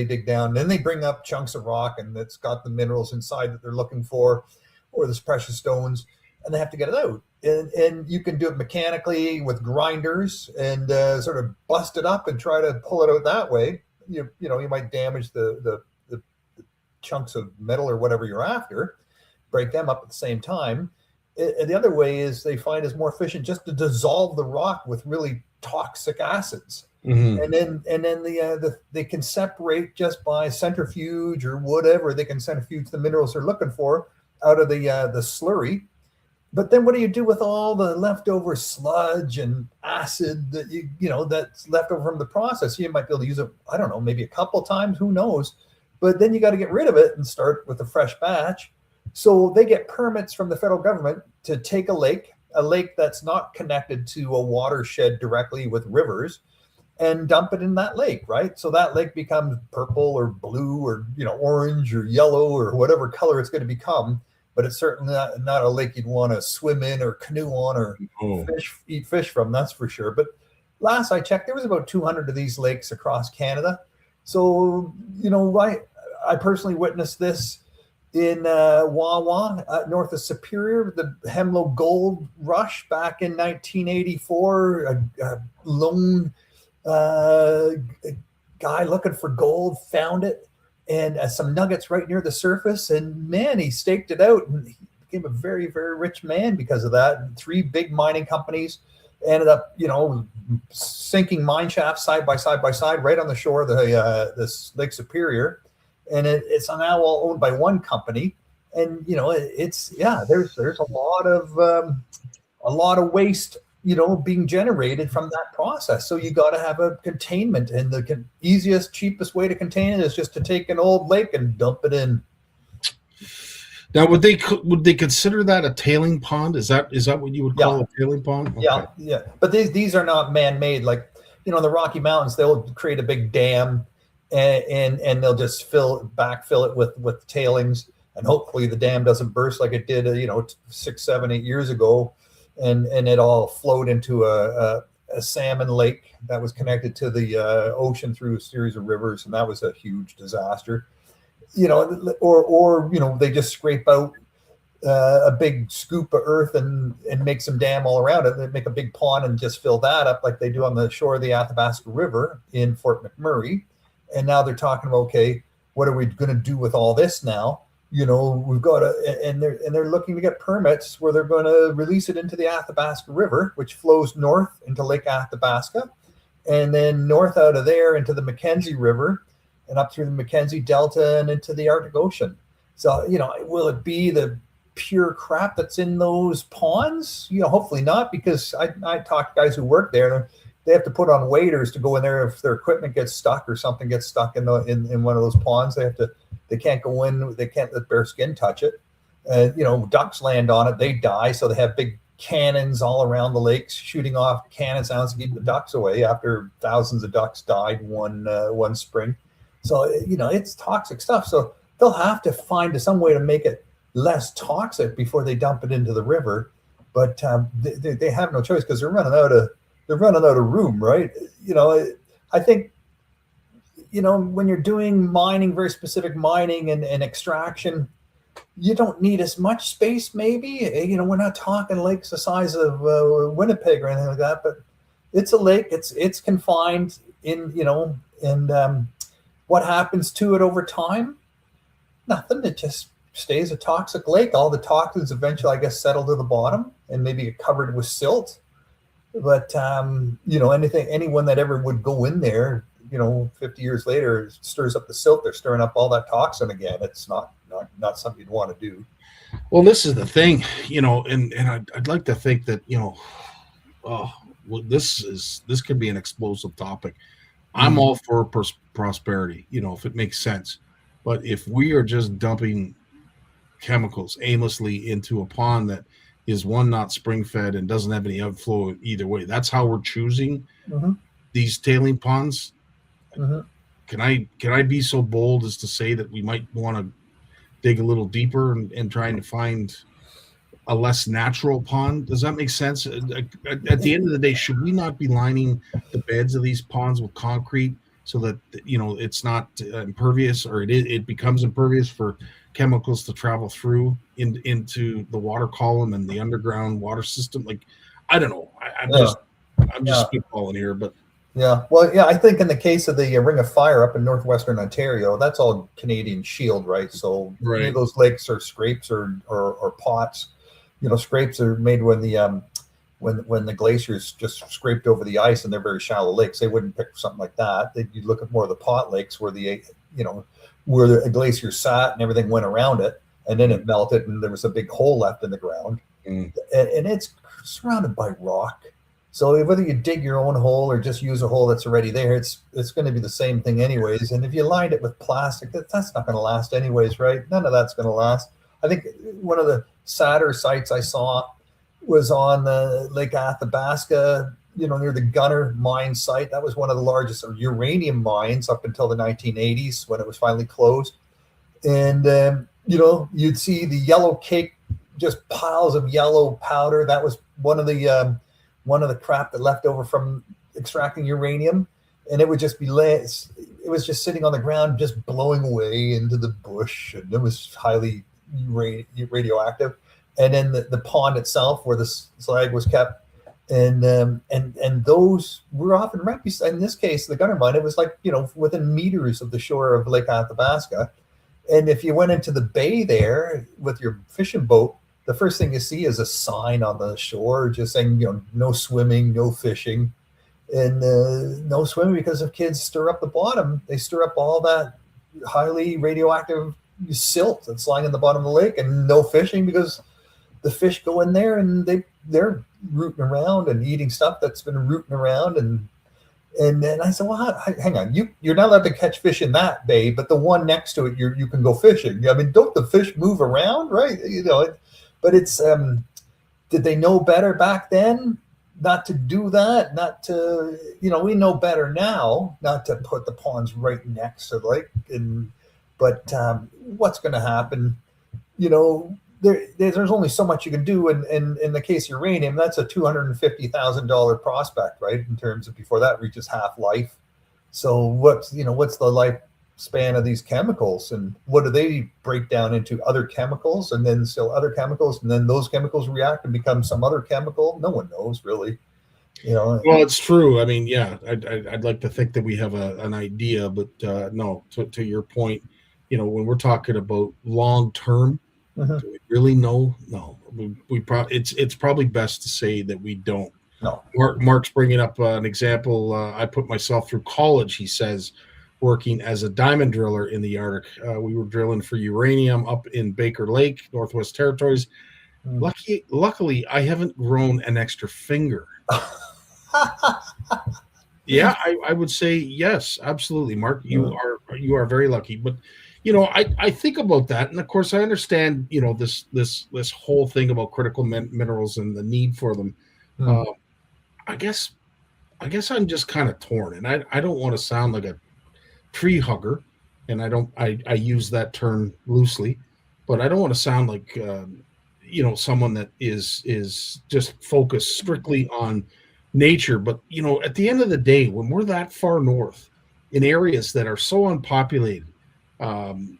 then they bring up chunks of rock, and it's got the minerals inside that they're looking for, or this precious stones, and they have to get it out. And you can do it mechanically with grinders and sort of bust it up and try to pull it out that way. You might damage the chunks of metal or whatever you're after, break them up at the same time. And the other way is they find is more efficient just to dissolve the rock with really toxic acids. And then they can separate just by centrifuge or whatever. They can centrifuge the minerals they're looking for out of the slurry. But then what do you do with all the leftover sludge and acid that that's left over from the process? You might be able to use it, I don't know, maybe a couple times, who knows? But then you got to get rid of it and start with a fresh batch. So they get permits from the federal government to take a lake that's not connected to a watershed directly with rivers, and dump it in that lake, right? So that lake becomes purple or blue or orange or yellow or whatever color it's going to become. But it's certainly not a lake you'd want to swim in or canoe on or eat fish from, that's for sure. But last I checked, there was about 200 of these lakes across Canada. So, I personally witnessed this in Wawa, north of Superior, the Hemlo Gold Rush back in 1984. A lone guy looking for gold found it, and some nuggets right near the surface. And man, he staked it out, and he became a very, very rich man because of that. And 3 big mining companies ended up, sinking mine shafts side by side right on the shore of this Lake Superior. And it's now all owned by one company. and it's there's a lot of waste being generated from that process. So you got to have a containment, and the easiest, cheapest way to contain it is just to take an old lake and dump it in. Now, would they consider that a tailing pond? Is that what you would call a tailing pond? Okay. Yeah. But these are not man-made. Like, in the Rocky Mountains, they'll create a big dam, and they'll just backfill it with tailings, and hopefully the dam doesn't burst like it did 6, 7, 8 years ago, and it all flowed into a salmon lake that was connected to the ocean through a series of rivers, and that was a huge disaster. Or they just scrape out a big scoop of earth and make some dam all around it. They make a big pond and just fill that up like they do on the shore of the Athabasca River in Fort McMurray. And now they're talking about, okay, what are we going to do with all this now? We've got and they're looking to get permits where they're going to release it into the Athabasca River, which flows north into Lake Athabasca, and then north out of there into the Mackenzie River, and up through the Mackenzie Delta and into the Arctic Ocean. So, will it be the pure crap that's in those ponds? Hopefully not, because I talked to guys who work there. They have to put on waders to go in there if their equipment gets stuck or something gets stuck in one of those ponds. They can't go in. They can't let bare skin touch it. Ducks land on it, they die. So they have big cannons all around the lakes shooting off cannon sounds to keep the ducks away after thousands of ducks died one spring. So, it's toxic stuff. So they'll have to find some way to make it less toxic before they dump it into the river. But they have no choice because they're running out of room, right? I think, when you're doing mining, very specific mining and extraction, you don't need as much space, maybe. We're not talking lakes the size of Winnipeg or anything like that, but it's a lake. It's confined in, and what happens to it over time? Nothing. It just stays a toxic lake. All the toxins eventually, I guess, settle to the bottom and maybe get covered with silt. But anyone that ever would go in there, 50 years later, stirs up the silt. They're stirring up all that toxin again. It's not something you'd want to do. Well, this is the thing, and I'd like to think that this could be an explosive topic. I'm all for prosperity, if it makes sense. But if we are just dumping chemicals aimlessly into a pond that is not spring fed and doesn't have any outflow either way, that's how we're choosing these tailing ponds. Can I be so bold as to say that we might want to dig a little deeper and trying to find a less natural pond? Does that make sense? At the end of the day, should we not be lining the beds of these ponds with concrete so that it's not impervious, or it becomes impervious for chemicals to travel through into the water column and the underground water system? Like, I don't know. I'm just spitballing here, but I think in the case of the Ring of Fire up in northwestern Ontario, that's all Canadian Shield, right? So many of those lakes are scrapes or pots. Scrapes are made when the glaciers just scraped over the ice, and they're very shallow lakes. They wouldn't pick something like that. You'd look at more of the pot lakes where where the glacier sat and everything went around it, and then it melted and there was a big hole left in the ground, and it's surrounded by rock. So whether you dig your own hole or just use a hole that's already there, it's going to be the same thing anyways. And if you lined it with plastic, that's not going to last anyways, right? None of that's going to last. I think one of the sadder sites I saw was on the Lake Athabasca, near the Gunther mine site. That was one of the largest uranium mines up until the 1980s when it was finally closed. And, you'd see the yellow cake, just piles of yellow powder. That was one of the crap that left over from extracting uranium. And it would just it was just sitting on the ground, just blowing away into the bush. And it was highly radioactive. And then the pond itself where the slag was kept, and those were often right beside, in this case, the Gunther mine, it was like, within meters of the shore of Lake Athabasca. And if you went into the bay there with your fishing boat, the first thing you see is a sign on the shore just saying, no swimming, no fishing, and no swimming, because if kids stir up the bottom, they stir up all that highly radioactive silt that's lying in the bottom of the lake, and no fishing because the fish go in there and they're rooting around and eating stuff that's been rooting around. And then I said, well, hang on, you're not allowed to catch fish in that bay, but the one next to it, you can go fishing. I mean, don't the fish move around, right? But it's, did they know better back then not to do that? Not to, we know better now not to put the ponds right next to the lake. But what's going to happen? There's only so much you can do. And in the case of uranium, that's a $250,000 prospect, right? In terms of before that reaches half life. So what's the lifespan of these chemicals, and what do they break down into? Other chemicals, and then still other chemicals, and then those chemicals react and become some other chemical. No one knows really. Well, it's true. I mean, yeah, I'd like to think that we have an idea, but no. To your point, when we're talking about long term. Do we really know? No, we probably it's probably best to say that we don't. No. Mark's bringing up an example. I put myself through college, he says, working as a diamond driller in the Arctic. We were drilling for uranium up in Baker Lake, Northwest Territories. Luckily, I haven't grown an extra finger. Yeah, I would say yes, absolutely, Mark. You are very lucky, but. I think about that, and of course, I understand. This whole thing about critical minerals and the need for them. I guess I'm just kind of torn, and I don't want to sound like a tree hugger, and I use that term loosely, but I don't want to sound like someone that is just focused strictly on nature. But at the end of the day, when we're that far north in areas that are so unpopulated. In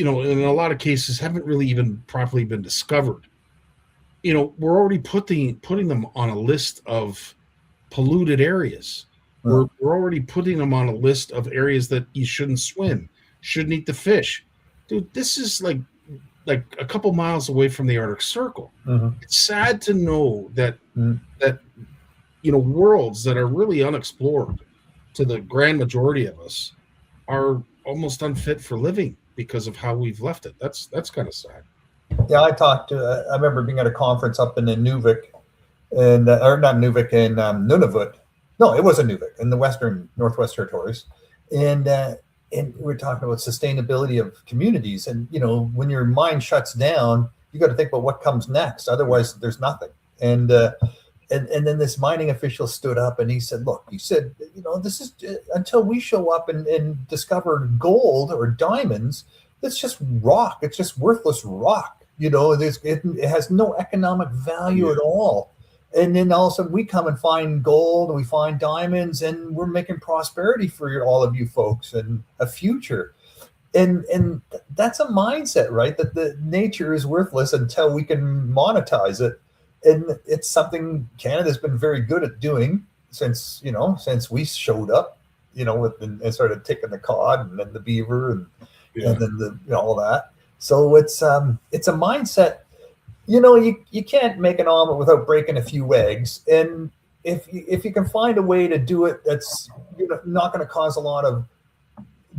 a lot of cases haven't really even properly been discovered. We're already putting them on a list of polluted areas. We're already putting them on a list of areas that you shouldn't swim, shouldn't eat the fish. Dude, this is like a couple miles away from the Arctic Circle. It's sad to know that worlds that are really unexplored to the grand majority of us are almost unfit for living because of how we've left it. That's kind of sad. Yeah, I remember being at a conference up in Nunavut, or not Nunavut, in Nunavut. No, it was in Nunavut in the Northwest Territories, and we were talking about sustainability of communities. And when your mind shuts down, you got to think about what comes next. Otherwise, there's nothing. And then this mining official stood up and he said, look, this is until we show up and discover gold or diamonds, it's just rock. It's just worthless rock. It has no economic value at all. And then all of a sudden we come and find gold, and we find diamonds, and we're making prosperity for all of you folks and a future. And that's a mindset, right? That the nature is worthless until we can monetize it. And it's something Canada's been very good at doing since we showed up, and started taking the cod and then the beaver and then all that. So it's a mindset. You can't make an omelet without breaking a few eggs. And if you can find a way to do it that's not going to cause a lot of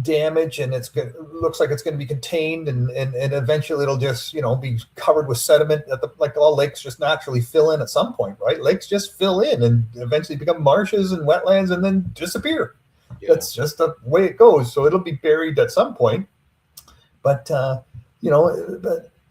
damage, and looks like it's going to be contained, and eventually it'll just be covered with sediment like all lakes just naturally fill in at some point, right? Lakes just fill in and eventually become marshes and wetlands and then disappear. That's just the way it goes. So it'll be buried at some point. But then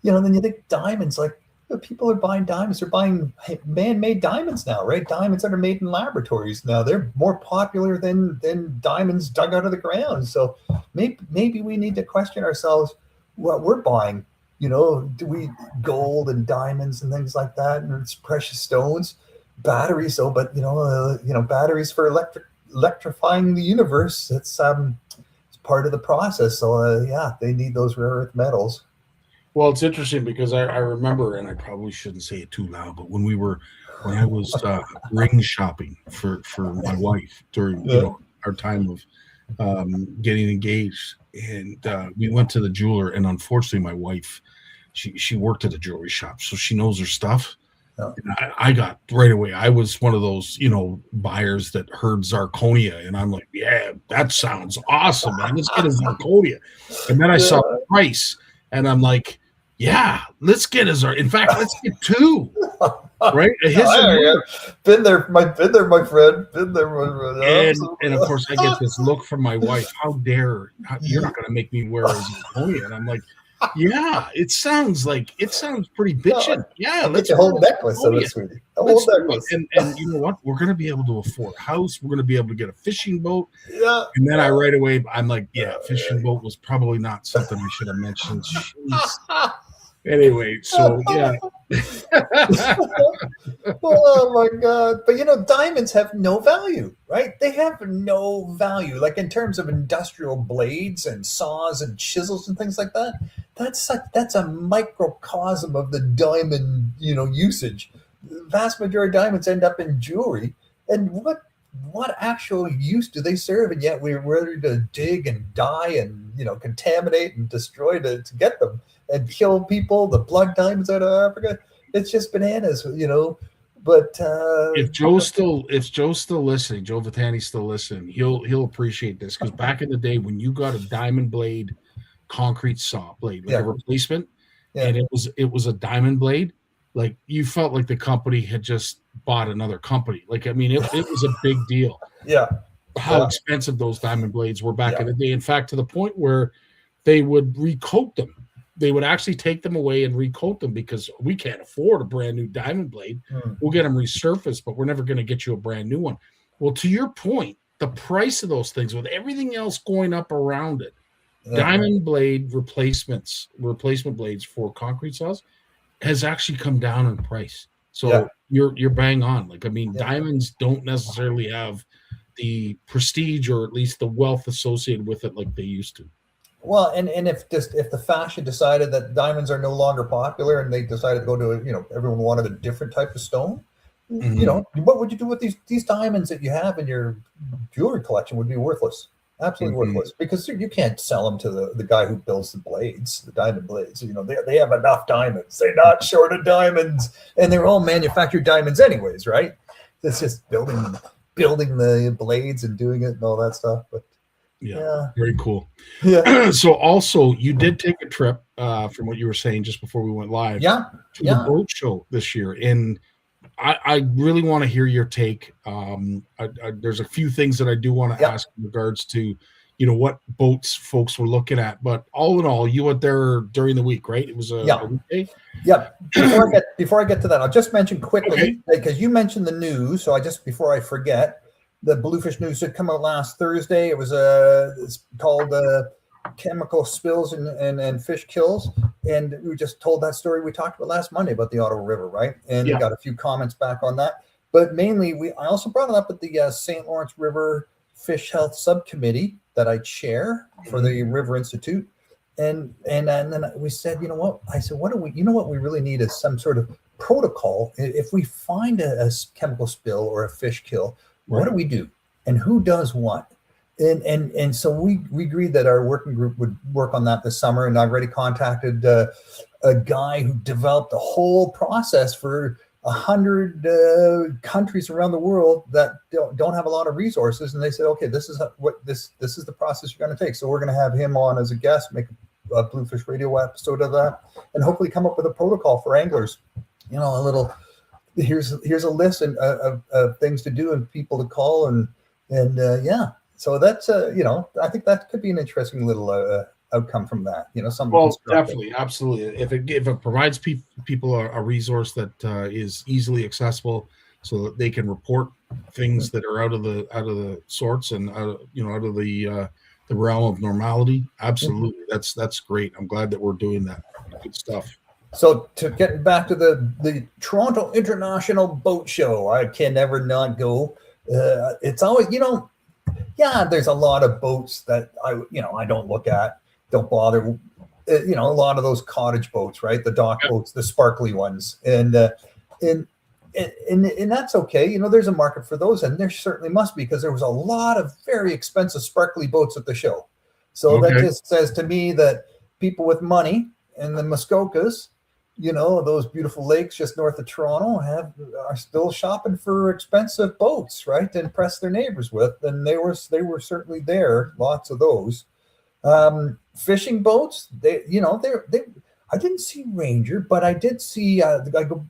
you think diamonds, like people are buying diamonds. They're buying man-made diamonds now, right? Diamonds that are made in laboratories now. They're more popular than diamonds dug out of the ground. So maybe we need to question ourselves what we're buying. Do we gold and diamonds and things like that, and it's precious stones, batteries? But batteries for electrifying the universe. It's part of the process. So they need those rare earth metals. Well, it's interesting because I remember, and I probably shouldn't say it too loud, but when I was ring shopping for my wife during our time of getting engaged, and we went to the jeweler, and unfortunately my wife, she worked at a jewelry shop, so she knows her stuff. I got right away. I was one of those, buyers that heard zirconia, and I'm like, yeah, that sounds awesome, man. Let's get a zirconia. And then I saw the price, and I'm like, yeah, let's get a zirconia. In fact, let's get two. Right? Been there, my friend. Been there, my friend. And of course, I get this look from my wife. How dare you're not going to make me wear a zirconia? And I'm like, yeah, it sounds pretty bitchin'. Yeah, let's get a whole necklace of it, sweetie. A whole necklace. And you know what? We're going to be able to afford a house. We're going to be able to get a fishing boat. Yeah. And then right away, I'm like, yeah, fishing boat was probably not something I should have mentioned. Jeez. Anyway, so yeah. Oh my God. But diamonds have no value, right? They have no value. Like in terms of industrial blades and saws and chisels and things like that. That's a microcosm of the diamond, usage. The vast majority of diamonds end up in jewelry. And what actual use do they serve? And yet we're ready to dig and dye and contaminate and destroy to get them and kill people, the blood diamonds out of Africa. It's just bananas, But if Joe's still listening, Joe Vitani's still listening, he'll appreciate this, because back in the day when you got a diamond blade concrete saw blade, like a replacement, and it was a diamond blade, like you felt like the company had just bought another company. Like, I mean, it was a big deal. Yeah. How expensive those diamond blades were back in the day. In fact, to the point where they would recoat them. They would actually take them away and recoat them, because we can't afford a brand new diamond blade. We'll get them resurfaced, but we're never going to get you a brand new one. Well, to your point, the price of those things, with everything else going up around it, diamond blade replacement blades for concrete saws has actually come down in price. So you're bang on. Like, I mean, diamonds don't necessarily have the prestige, or at least the wealth associated with it like they used to. Well, and if the fashion decided that diamonds are no longer popular, and they decided to go to everyone wanted a different type of stone, what would you do with these diamonds that you have in your jewelry collection? Would be worthless, absolutely worthless, because you can't sell them to the guy who builds the blades, the diamond blades. They have enough diamonds. They're not short of diamonds, and they're all manufactured diamonds anyways, right? It's just building the blades and doing it and all that stuff, but. Yeah, very cool. Yeah. So also, you did take a trip, from what you were saying just before we went live, to the boat show this year, and I really want to hear your take. There's a few things that I do want to ask in regards to, what boats folks were looking at, but all in all, you went there during the week, right? It was a weekday. Yeah. Before I get to that, I'll just mention quickly, because you mentioned the news, so before I forget. The Bluefish News had come out last Thursday. It was it's called Chemical Spills and Fish Kills. And we just told that story we talked about last Monday about the Ottawa River, right? And we got a few comments back on that. But mainly, I also brought it up at the St. Lawrence River Fish Health Subcommittee that I chair for the River Institute. And then we said, you know what? I said, what we really need is some sort of protocol. If we find a chemical spill or a fish kill, what do we do, and who does what? And so we agreed that our working group would work on that this summer. And I've already contacted a guy who developed a whole process for 100 countries around the world that don't have a lot of resources. And they said, okay, this is the process you're going to take. So we're going to have him on as a guest, make a Bluefish Radio episode of that, and hopefully come up with a protocol for anglers. A little. Here's a list of things to do and people to call and so that's I think that could be an interesting little outcome from that. Definitely, absolutely. If it provides people a resource that is easily accessible, so that they can report things that are out of the sorts and out of the realm of normality. Absolutely, that's great. I'm glad that we're doing that. Good stuff. So to get back to the Toronto International Boat Show, I can never not go. It's always, there's a lot of boats that I don't look at, don't bother. A lot of those cottage boats, right? The dock boats, the sparkly ones, and that's okay. There's a market for those, and there certainly must be, because there was a lot of very expensive sparkly boats at the show. So that just says to me that people with money and the Muskokas those beautiful lakes just north of Toronto are still shopping for expensive boats, right, to impress their neighbors with, and they were certainly there, lots of those. Fishing boats, they I didn't see Ranger, but I did see I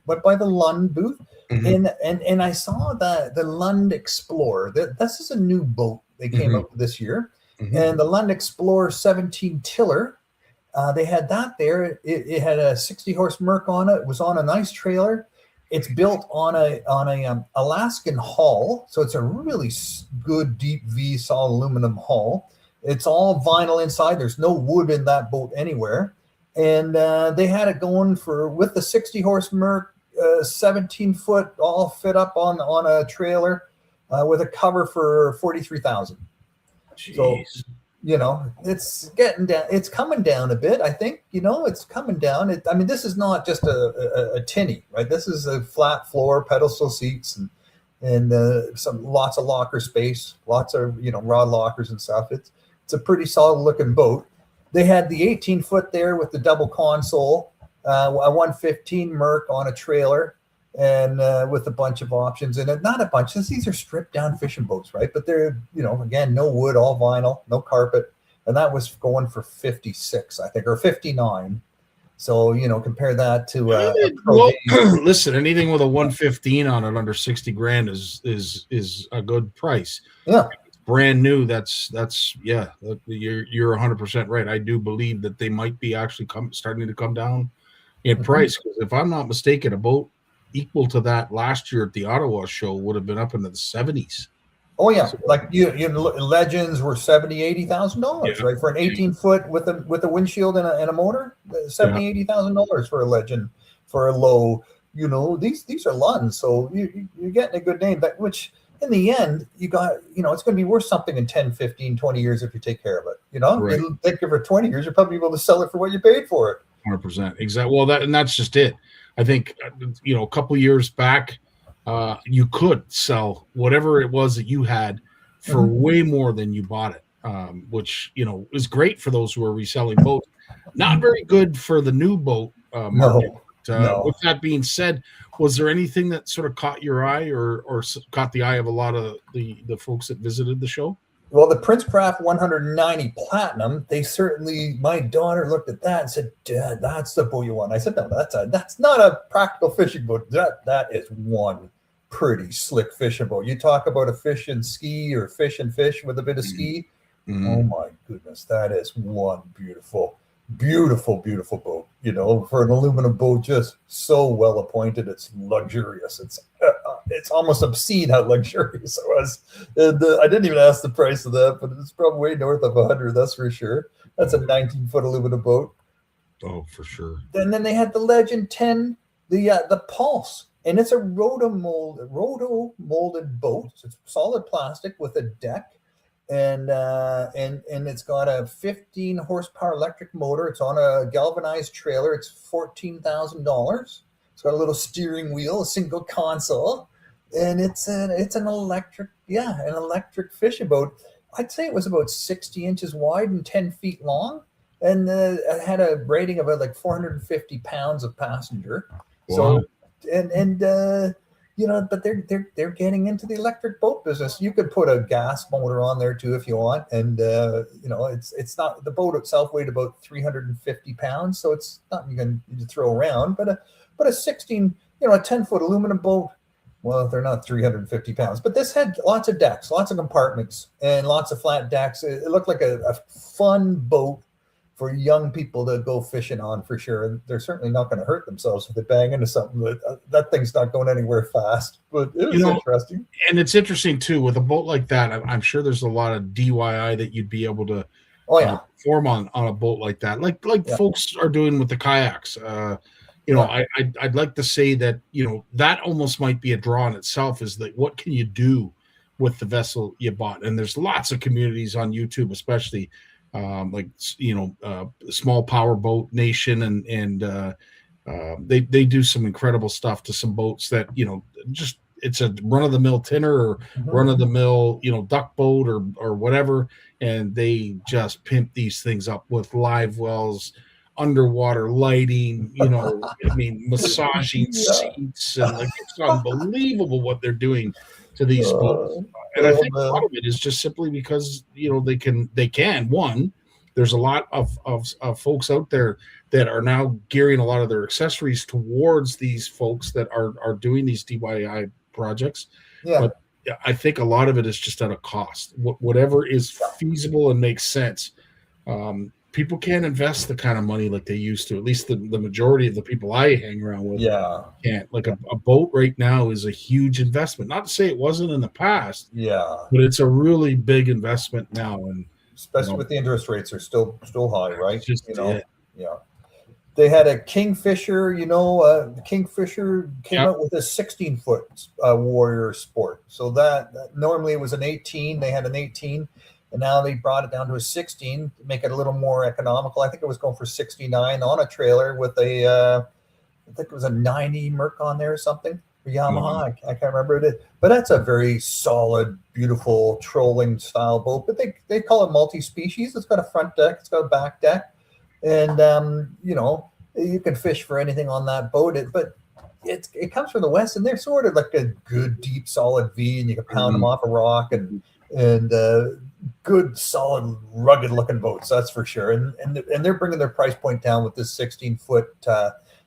went by the Lund booth, and I saw the Lund Explorer. This is a new boat they came out with this year, and the Lund Explorer 17 tiller. They had that there. It had a 60 horse Merc on it. It was on a nice trailer. It's built on a Alaskan hull, so it's a really good deep V solid aluminum hull. It's all vinyl inside. There's no wood in that boat anywhere. And they had it going with the 60 horse Merc, 17 foot, all fit up on a trailer with a cover for $43,000. So, it's getting down. It's coming down a bit. I think, it's coming down. This is not just a tinny, right? This is a flat floor, pedestal seats, and lots of locker space, lots of, rod lockers and stuff. It's a pretty solid looking boat. They had the 18 foot there with the double console, a 115 Merc on a trailer, and with a bunch of options in it. Not a bunch. These are stripped down fishing boats, right? But they're, again, no wood, all vinyl, no carpet. And that was going for 56, I think, or 59. So, compare that to listen, anything with a 115 on it under 60 grand is a good price. Yeah. Brand new, that's you're 100% right. I do believe that they might be actually starting to come down in price, because if I'm not mistaken, a boat equal to that last year at the Ottawa show would have been up into the 70s. Oh yeah, like Legends were $70,000-$80,000, right, for an 18 foot with a windshield and a motor. $70,000-$80,000 for a Legend, for a low. These are Lunds, so you're getting a good name. Which in the end, you got, it's going to be worth something in 10, 15, 20 years if you take care of it. Right. You think for 20 years, you're probably able to sell it for what you paid for it. 100%. Exactly. Well, that's just it. I think, a couple of years back, you could sell whatever it was that you had for way more than you bought it, which, is great for those who are reselling boats. Not very good for the new boat market. No. With that being said, was there anything that sort of caught your eye or caught the eye of a lot of the folks that visited the show? Well, the Princecraft 190 Platinum, my daughter looked at that and said, "Dad, that's the boat you want." I said, "No, that's not a practical fishing boat. That is one pretty slick fishing boat. You talk about a fish and ski or fish and fish with a bit of ski. Oh my goodness, that is one beautiful boat. For an aluminum boat, just so well appointed. It's luxurious. It's almost obscene how luxurious it was. And I didn't even ask the price of that, but it's probably way north of 100. That's for sure. That's a 19 foot aluminum boat. Oh, for sure. And then they had the Legend 10, the Pulse. And it's a roto molded boat. It's solid plastic with a deck, and it's got a 15 horsepower electric motor. It's on a galvanized trailer. It's $14,000. It's got a little steering wheel, a single console, and it's an electric fishing boat. I'd say it was about 60 inches wide and 10 feet long, and it had a rating of like 450 pounds of passenger. Wow. So. But they're getting into the electric boat business. You could put a gas motor on there too if you want, and it's not, the boat itself weighed about 350 pounds, so it's not you can throw around. But a 10-foot aluminum boat, well, they're not 350 pounds. But this had lots of decks, lots of compartments, and lots of flat decks. It looked like a fun boat for young people to go fishing on, for sure. And they're certainly not going to hurt themselves if they bang into something. That thing's not going anywhere fast, but it was interesting. And it's interesting too, with a boat like that, I'm sure there's a lot of DIY that you'd be able to perform on a boat like that. Like folks are doing with the kayaks. I'd like to say that, that almost might be a draw in itself, is that what can you do with the vessel you bought? And there's lots of communities on YouTube, especially Small Power Boat Nation, and they do some incredible stuff to some boats that just, it's a run-of-the-mill tinner or run-of-the-mill duck boat or whatever, and they just pimp these things up with live wells, underwater lighting, I mean, massaging seats, and like it's unbelievable what they're doing to these boats. And I think a lot of it is just simply because they can. One, there's a lot of folks out there that are now gearing a lot of their accessories towards these folks that are doing these DIY projects. Yeah. But I think a lot of it is just at a cost. Whatever is feasible and makes sense. People can't invest the kind of money like they used to. At least the majority of the people I hang around with can't. Like a boat right now is a huge investment. Not to say it wasn't in the past. Yeah. But it's a really big investment now. And especially with the interest rates are still high, right? Yeah. They had a Kingfisher, the Kingfisher came out with a 16-foot Warrior Sport. So that normally it was an 18. They had an 18, and now they brought it down to a 16 to make it a little more economical. I think it was going for 69 on a trailer with I think it was a 90 Merc on there or something. For Yamaha, I can't remember it. But that's a very solid, beautiful trolling style boat. But they call it multi-species. It's got a front deck. It's got a back deck. And, you can fish for anything on that boat. But it comes from the West, and they're sort of like a good, deep, solid V, and you can pound them off a rock and good, solid, rugged-looking boats, that's for sure. And they're bringing their price point down with this 16-foot,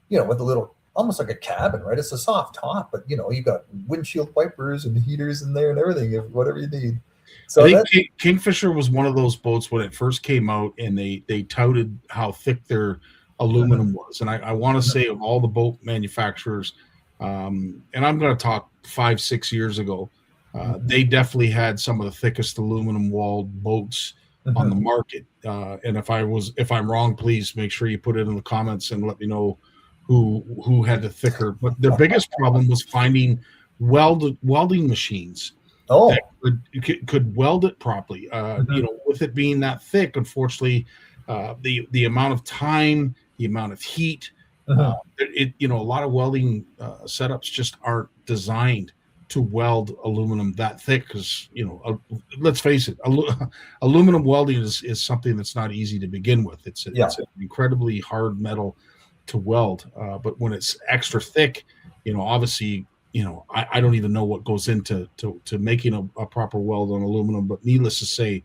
with a little, almost like a cabin, right? It's a soft top, but, you got windshield wipers and heaters in there and everything, whatever you need. So I think Kingfisher was one of those boats when it first came out, and they touted how thick their aluminum was. And I want to say of all the boat manufacturers, and I'm going to talk 5-6 years ago, they definitely had some of the thickest aluminum walled boats on the market. And if I'm wrong, please make sure you put it in the comments and let me know who had the thicker. But their biggest problem was finding welding machines. That could weld it properly. With it being that thick, unfortunately, the amount of time, the amount of heat, a lot of welding setups just aren't designed to weld aluminum that thick because, let's face it, aluminum welding is something that's not easy to begin with. It's an incredibly hard metal to weld, but when it's extra thick, obviously, I don't even know what goes into making a proper weld on aluminum, but needless to say,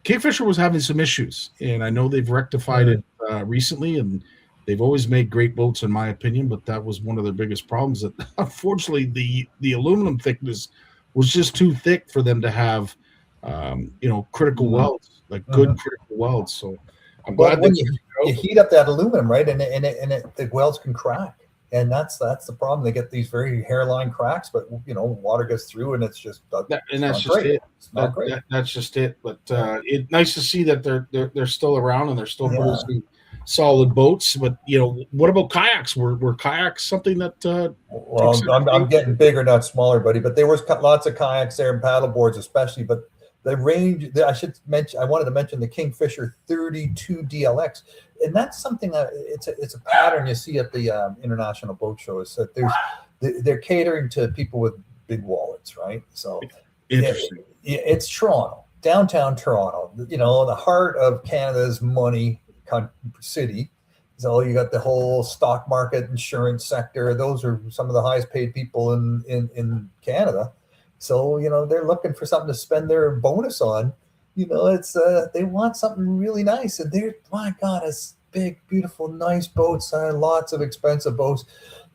Kingfisher was having some issues, and I know they've rectified it recently, and they've always made great boats, in my opinion, but that was one of their biggest problems, that unfortunately the aluminum thickness was just too thick for them to have, critical welds, like good critical welds. So I'm glad when you heat up that aluminum, right, and the welds can crack. And that's the problem. They get these very hairline cracks, but water gets through, and it's just that's just it. But it's nice to see that they're still around and they're still producing solid boats. But what about kayaks? Were kayaks something that? I'm getting bigger, not smaller, buddy. But there was lots of kayaks there and paddle boards, especially. But the range, I wanted to mention the Kingfisher 32 DLX. And that's something that it's a pattern you see at the international boat shows, that they're catering to people with big wallets, right? So interesting. It's Toronto, downtown Toronto, the heart of Canada's money city. So you got the whole stock market, insurance sector. Those are some of the highest paid people in Canada. So they're looking for something to spend their bonus on. It's they want something really nice, and my God, it's big, beautiful, nice boats, lots of expensive boats.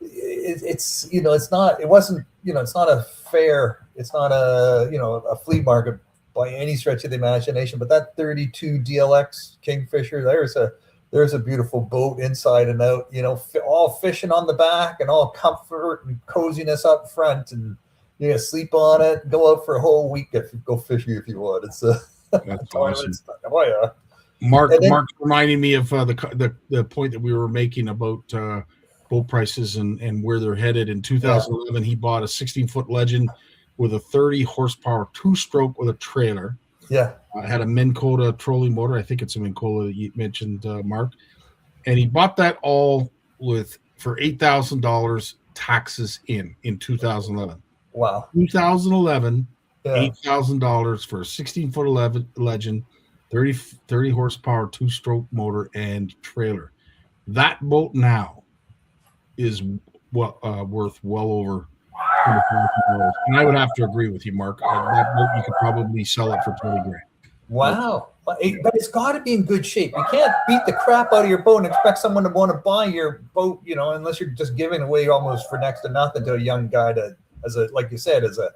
It's not a fair, it's not a flea market by any stretch of the imagination. But that 32 DLX Kingfisher, there's a beautiful boat inside and out. All fishing on the back and all comfort and coziness up front, and you can sleep on it, go out for a whole week go fishing if you want. It's that's awesome. Oh yeah. Mark's reminding me of the point that we were making about boat prices and where they're headed. In 2011, he bought a 16-foot Legend with a 30 horsepower 2-stroke with a trailer. Yeah. Had a Minn Kota trolling motor. I think it's a Minn Kota that you mentioned, Mark. And he bought that all for $8,000 taxes in 2011. Wow. 2011. $8,000 for a 16-foot Legend, 30 horsepower 2-stroke motor and trailer. That boat now is worth well over $20,000. And I would have to agree with you, Mark. That boat, you could probably sell it for 20 grand. Wow. But it's got to be in good shape. You can't beat the crap out of your boat and expect someone to want to buy your boat, unless you're just giving away almost for next to nothing to a young guy like you said, as a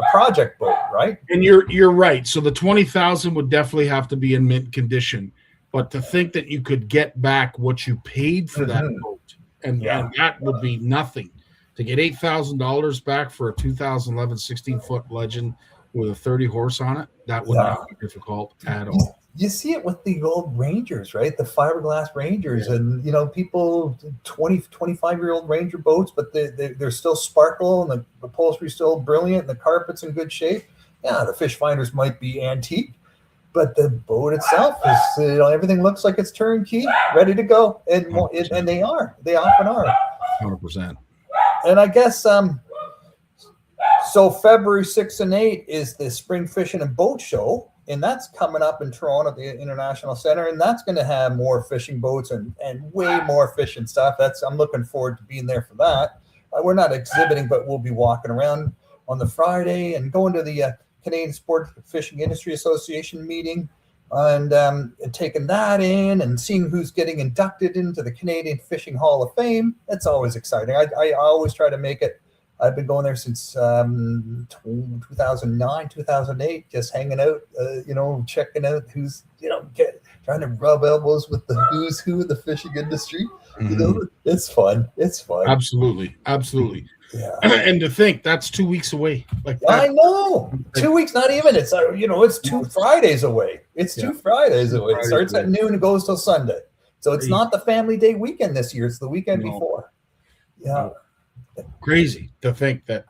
project boat, right? And you're right. So the 20,000 would definitely have to be in mint condition. But to think that you could get back what you paid for that boat, and that would be nothing. To get $8,000 back for a 2011 16-foot Legend with a 30 horse on it, that would not be difficult at all. You see it with the old Rangers, right? The fiberglass Rangers, and people 20, 25-year-old Ranger boats, but they're still sparkle, and the upholstery's still brilliant, and the carpet's in good shape. Yeah, the fish finders might be antique, but the boat itself is, everything looks like it's turnkey, ready to go, and they often are. 100%. And I guess so February 6th and 8th is the Spring Fishing and Boat Show, and that's coming up in Toronto at the International Center, and that's going to have more fishing boats and way more fishing stuff. I'm looking forward to being there for that. We're not exhibiting, but we'll be walking around on the Friday and going to the Canadian Sport Fishing Industry Association meeting, and taking that in and seeing who's getting inducted into the Canadian Fishing Hall of Fame. It's always exciting. I always try to make it. I've been going there since 2009, 2008, just hanging out, checking out who's, trying to rub elbows with the who's who of the fishing industry. It's fun. It's fun. Absolutely. Yeah. And to think that's 2 weeks away. I know. 2 weeks, not even. It's it's 2 Fridays away. It's 2 Fridays away. It starts at noon and goes till Sunday. So it's not the family day weekend this year. It's the weekend before. Yeah. No. Crazy to think that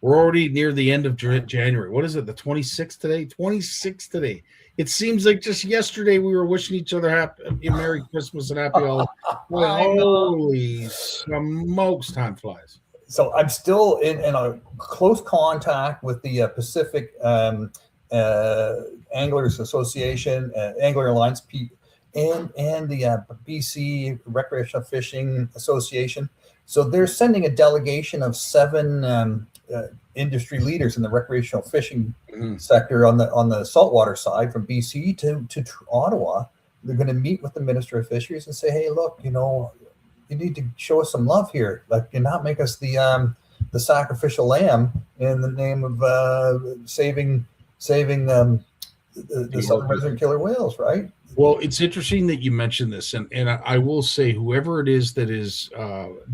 we're already near the end of January. What is it? The 26th today? 26th today. It seems like just yesterday we were wishing each other happy, Merry Christmas and Happy Holidays. Holy smokes, time flies. So I'm still in a close contact with the Pacific Anglers Association, Angler Alliance, and the BC Recreational Fishing Association. So they're sending a delegation of 7 industry leaders in the recreational fishing sector on the saltwater side from BC to Ottawa. They're going to meet with the Minister of Fisheries and say, hey, look, you need to show us some love here. Like, do not make us the sacrificial lamb in the name of saving the southern resident killer whales, right? Well, it's interesting that you mentioned this, and I will say whoever it is that is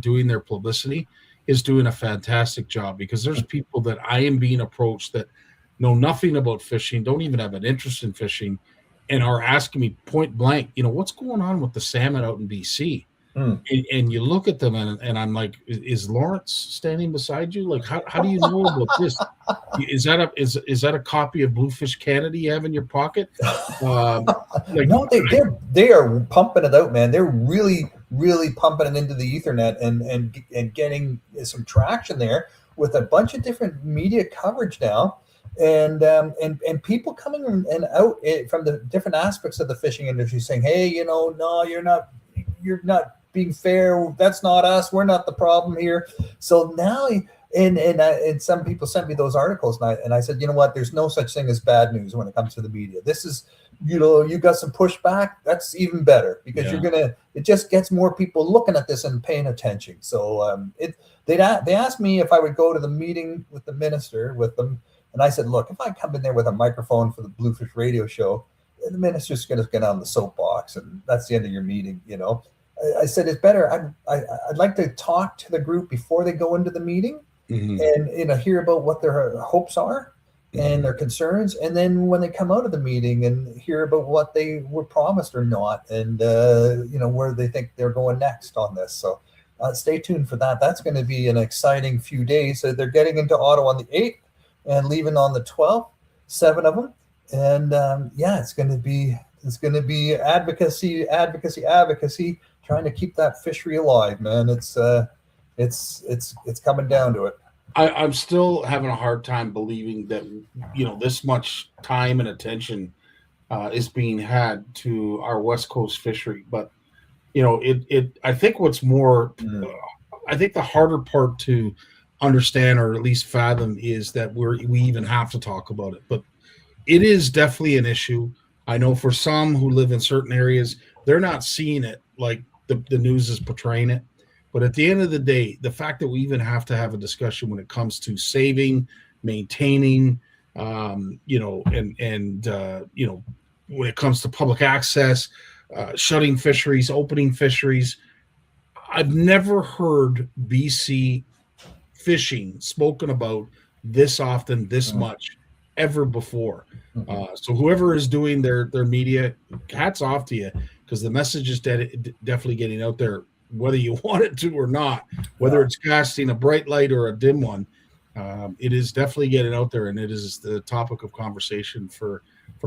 doing their publicity is doing a fantastic job, because there's people that I am being approached that know nothing about fishing, don't even have an interest in fishing, and are asking me point blank, what's going on with the salmon out in BC? And you look at them and I'm like, is Lawrence standing beside you? Like, how do you know about this? Is that a copy of Bluefish Canada you have in your pocket? No, they are pumping it out, man. They're really, really pumping it into the Ethernet and getting some traction there with a bunch of different media coverage now. And people coming and out from the different aspects of the fishing industry saying, hey, no, you're not being fair. That's not us. We're not the problem here. So now, and some people sent me those articles, and I said, you know what? There's no such thing as bad news when it comes to the media. This is, you got some pushback. That's even better, because it just gets more people looking at this and paying attention. So they asked me if I would go to the meeting with the minister with them, and I said, look, if I come in there with a microphone for the Bluefish radio show, the minister's going to get on the soapbox, and that's the end of your meeting. I said, it's better. I'd like to talk to the group before they go into the meeting, and hear about what their hopes are and their concerns, and then when they come out of the meeting and hear about what they were promised or not, and where they think they're going next on this. So stay tuned for that. That's going to be an exciting few days. So they're getting into Ottawa on the 8th and leaving on the 12th, 7 of them, and it's going to be advocacy, trying to keep that fishery alive, man. It's coming down to it. I'm still having a hard time believing that this much time and attention is being had to our West Coast fishery, but I think what's more, Mm. I think the harder part to understand or at least fathom is that we even have to talk about it. But it is definitely an issue. I know for some who live in certain areas, they're not seeing it like the news is portraying it. But at the end of the day, the fact that we even have to have a discussion when it comes to saving, maintaining, when it comes to public access, shutting fisheries, opening fisheries, I've never heard BC fishing spoken about this often, this much, ever before. So whoever is doing their media, hats off to you, because the message is definitely getting out there, whether you want it to or not, whether it's casting a bright light or a dim one. It is definitely getting out there, and it is the topic of conversation for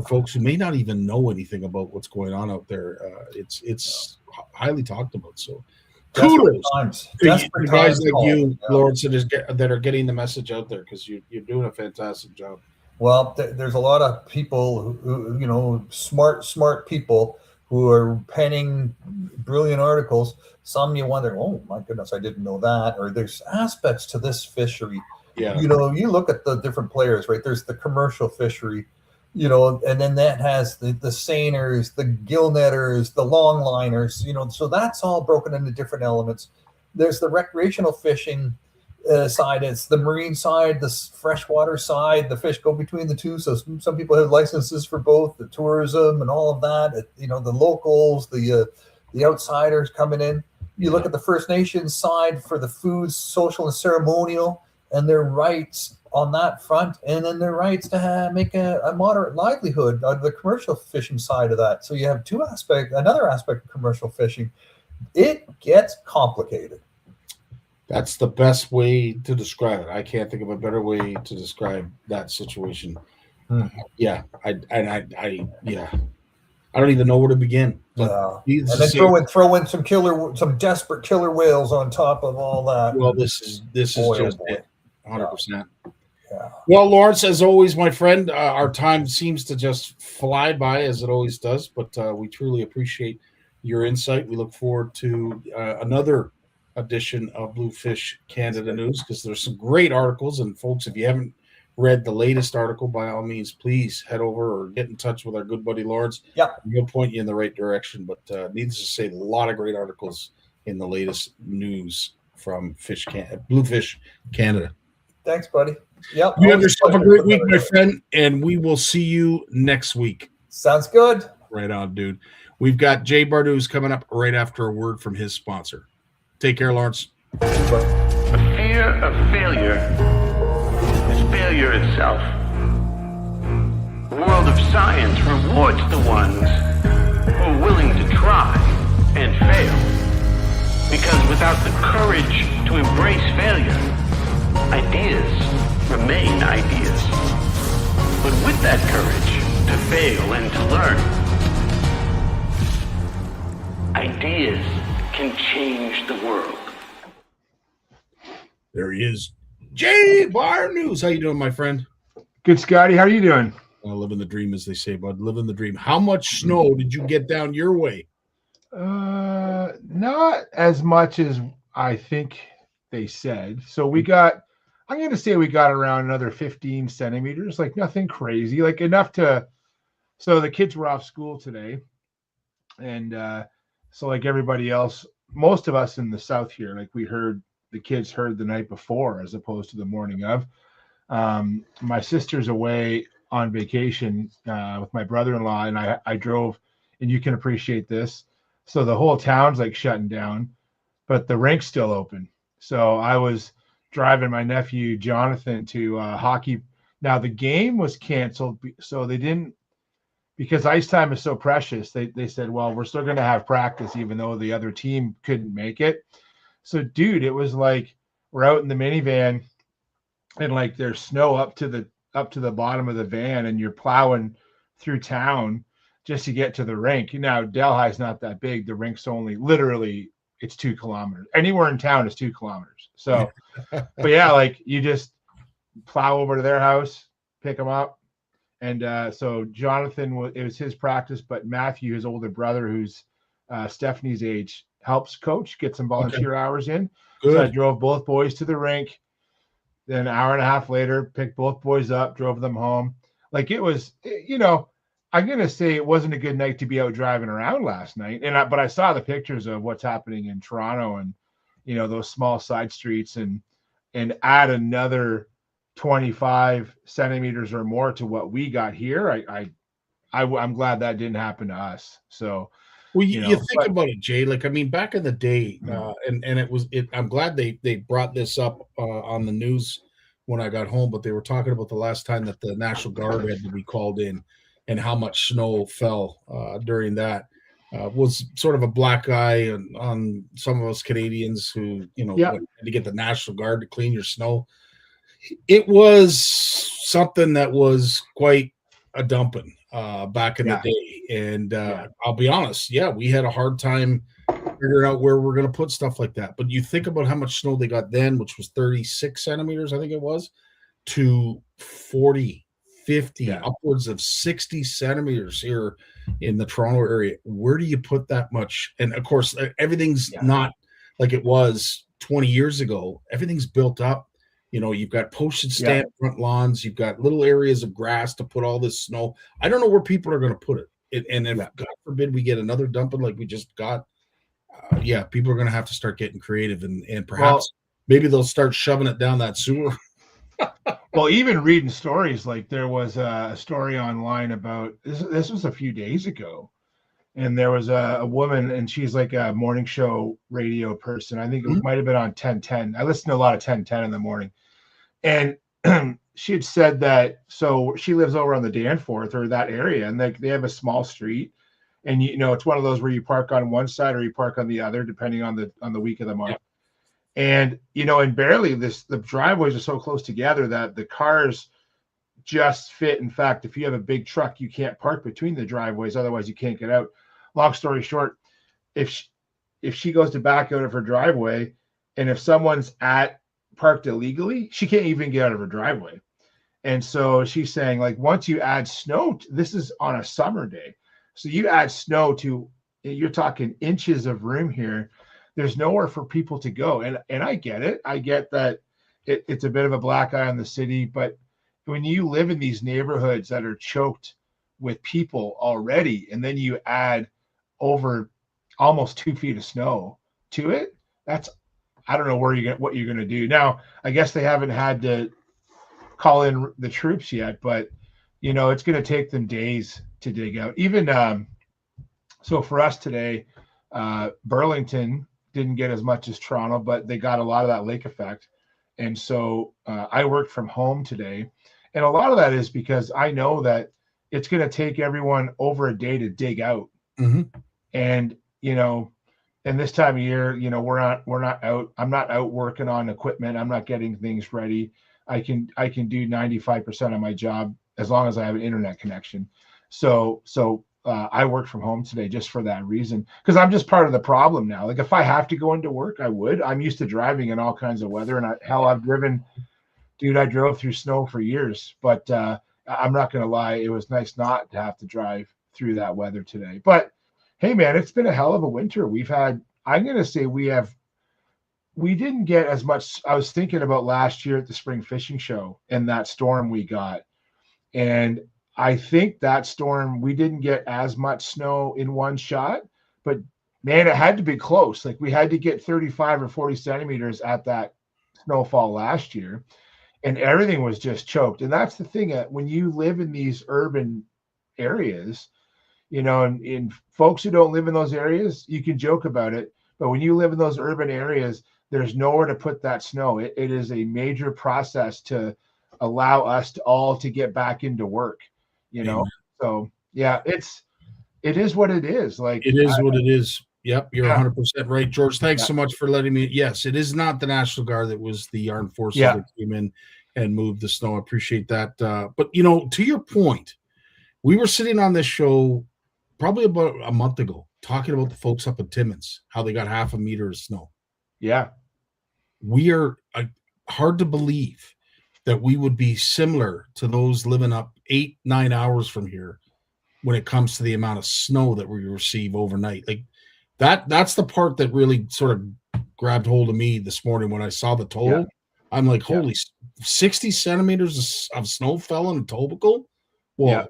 folks who may not even know anything about what's going on out there. It's highly talked about. So kudos to guys like you, Lawrence, that are getting the message out there, because you're doing a fantastic job. Well, there's a lot of people who smart people who are penning brilliant articles. Some you wonder, oh my goodness, I didn't know that. Or there's aspects to this fishery. Yeah. You look at the different players, right? There's the commercial fishery, and then that has the seiners, the gill netters, the longliners, so that's all broken into different elements. There's the recreational fishing side. It's the marine side, the freshwater side. The fish go between the two. So some people have licenses for both, the tourism and all of that. The locals, the outsiders coming in. You look at the First Nations side for the foods, social and ceremonial, and their rights on that front, and then their rights to make a moderate livelihood on the commercial fishing side of that. So you have another aspect of commercial fishing. It gets complicated. That's the best way to describe it. I can't think of a better way to describe that situation. Yeah, I don't even know where to begin. And then throw in some desperate killer whales on top of all that. Well, this is just it, 100%. Yeah. Well, Lawrence, as always, my friend, our time seems to just fly by, as it always does. But we truly appreciate your insight. We look forward to another edition of Bluefish Canada News, because there's some great articles. And folks, if you haven't read the latest article, by all means, please head over or get in touch with our good buddy Lawrence. Yeah, he'll point you in the right direction. But needless to say, a lot of great articles in the latest news from Bluefish Canada. Thanks, buddy. Yep. You have yourself a great week, my friend, and we will see you next week. Sounds good. Right on, dude. We've got Jay Barnucz coming up right after a word from his sponsor. Take care, Lawrence. The fear of failure is failure itself. The world of science rewards the ones who are willing to try and fail. Because without the courage to embrace failure, ideas remain ideas. But with that courage to fail and to learn, ideas can change the world. There he is. Jay Barnucz. How you doing, my friend? Good, Scotty. How are you doing? Living the dream, as they say, bud. Living the dream. How much snow did you get down your way? Not as much as I think they said. So I'm going to say we got around another 15 centimeters, like nothing crazy, like enough so the kids were off school today. And so like everybody else, most of us in the South here, like the kids heard the night before as opposed to the morning of. My sister's away on vacation with my brother-in-law, and I drove, and you can appreciate this. So the whole town's like shutting down, but the rink's still open. So I was driving my nephew Jonathan to hockey. Now the game was canceled, so they didn't, because ice time is so precious. They said, well, we're still going to have practice even though the other team couldn't make it. So dude, it was like we're out in the minivan, and like there's snow up to the bottom of the van, and you're plowing through town just to get to the rink. Now Delhi's not that big. The rink's only literally, it's 2 kilometers. Anywhere in town is 2 kilometers. So, but yeah, like you just plow over to their house, pick them up. And so Jonathan, it was his practice, but Matthew, his older brother, who's Stephanie's age, helps coach, get some volunteer hours in. Good. So I drove both boys to the rink. Then an hour and a half later, picked both boys up, drove them home. Like it was, I'm going to say it wasn't a good night to be out driving around last night. But I saw the pictures of what's happening in Toronto and, those small side streets and add another 25 centimeters or more to what we got here. I'm glad that didn't happen to us. So, well, you think about it, Jay. Like, I mean, back in the day, I'm glad they brought this up on the news when I got home, but they were talking about the last time that the National Guard had to be called in and how much snow fell during that. Was sort of a black eye on some of us Canadians who, had to get the National Guard to clean your snow. It was something that was quite a dumping back in the day. And I'll be honest, we had a hard time figuring out where we're going to put stuff like that. But you think about how much snow they got then, which was 36 centimeters, I think it was, to 40, 50, upwards of 60 centimeters here in the Toronto area. Where do you put that much? And of course, everything's not like it was 20 years ago. Everything's built up. You've got postage stamp front lawns. You've got little areas of grass to put all this snow. I don't know where people are going to put it. And if God forbid we get another dumping like we just got, people are going to have to start getting creative and perhaps maybe they'll start shoving it down that sewer. Well, even reading stories, like there was a story online about this was a few days ago, and there was a woman, and she's like a morning show radio person. I think it might have been on 1010. I listen to a lot of 1010 in the morning, and she had said that. So she lives over on the Danforth or that area, and they have a small street, and it's one of those where you park on one side or you park on the other, depending on the week of the month. And, and barely the driveways are so close together that the cars just fit. In fact, if you have a big truck, you can't park between the driveways. Otherwise you can't get out. Long story short, if she goes to back out of her driveway and if someone's parked illegally, she can't even get out of her driveway. And so she's saying, like, once you add snow, this is on a summer day. So you add snow to, you're talking inches of room here. There's nowhere for people to go. And I get it. I get that it's a bit of a black eye on the city. But when you live in these neighborhoods that are choked with people already, and then you add over almost 2 feet of snow to it, I don't know what you're going to do. Now, I guess they haven't had to call in the troops yet, but, it's going to take them days to dig out. Even so for us today, Burlington didn't get as much as Toronto, but they got a lot of that lake effect. And so I worked from home today. And a lot of that is because I know that it's going to take everyone over a day to dig out. Mm-hmm. And, and this time of year, we're not out. I'm not out working on equipment. I'm not getting things ready. I can do 95% of my job as long as I have an internet connection. So I work from home today just for that reason, because I'm just part of the problem now. Like if I have to go into work, I would. I'm used to driving in all kinds of weather, and I drove through snow for years. But I'm not going to lie, it was nice not to have to drive through that weather today. But hey, man, it's been a hell of a winter. We've had, I'm going to say we didn't get as much. I was thinking about last year at the spring fishing show and that storm we got, and I think that storm, we didn't get as much snow in one shot, but man, it had to be close. Like we had to get 35 or 40 centimeters at that snowfall last year, and everything was just choked. And that's the thing, when you live in these urban areas, and folks who don't live in those areas, you can joke about it. But when you live in those urban areas, there's nowhere to put that snow. It is a major process to allow us to get back into work. So yeah, it is what it is. Like it is what it is. Yep, you're 100% right, George. Thanks so much for letting me. Yes, it is not the National Guard that was the armed forces that came in and moved the snow. I appreciate that. But to your point, we were sitting on this show probably about a month ago talking about the folks up in Timmins, how they got half a meter of snow. Yeah, we are hard to believe that we would be similar to those living up 8-9 hours from here when it comes to the amount of snow that we receive overnight. Like That's the part that really sort of grabbed hold of me this morning when I saw the total. Yeah. I'm like, holy, 60 centimeters of snow fell in Etobicoke. Well,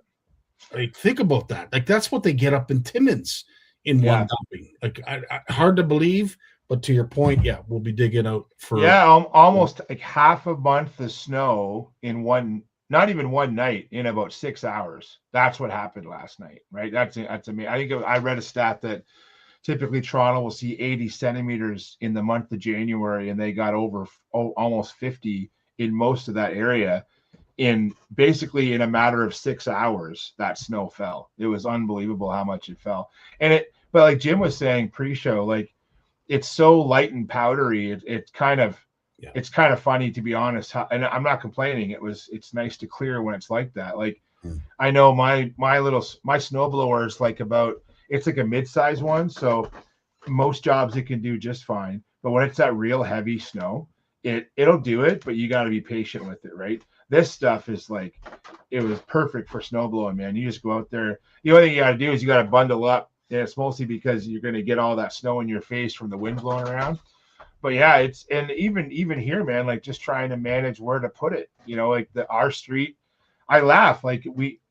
like, think about that. Like, that's what they get up in Timmins in one dumping. Like, hard to believe, but to your point, we'll be digging out for almost like half a month of snow in one, not even one night, in about 6 hours. That's what happened last night, right? That's amazing. I think I read a stat that typically Toronto will see 80 centimeters in the month of January, and they got over almost 50 in most of that area. In basically in a matter of 6 hours, that snow fell. It was unbelievable how much it fell. But like Jim was saying pre-show, like, it's so light and powdery. It's kind of funny, to be honest. And I'm not complaining. It's nice to clear when it's like that. Like, I know my snowblower is like it's like a mid-size one, so most jobs it can do just fine. But when it's that real heavy snow, it'll do it, but you got to be patient with it, right? This stuff is like, it was perfect for snow blowing, man. You just go out there. The only thing you got to do is you got to bundle up, and it's mostly because you're going to get all that snow in your face from the wind blowing around. But yeah, and even here, man, like, just trying to manage where to put it. You know, like our street, I laugh, like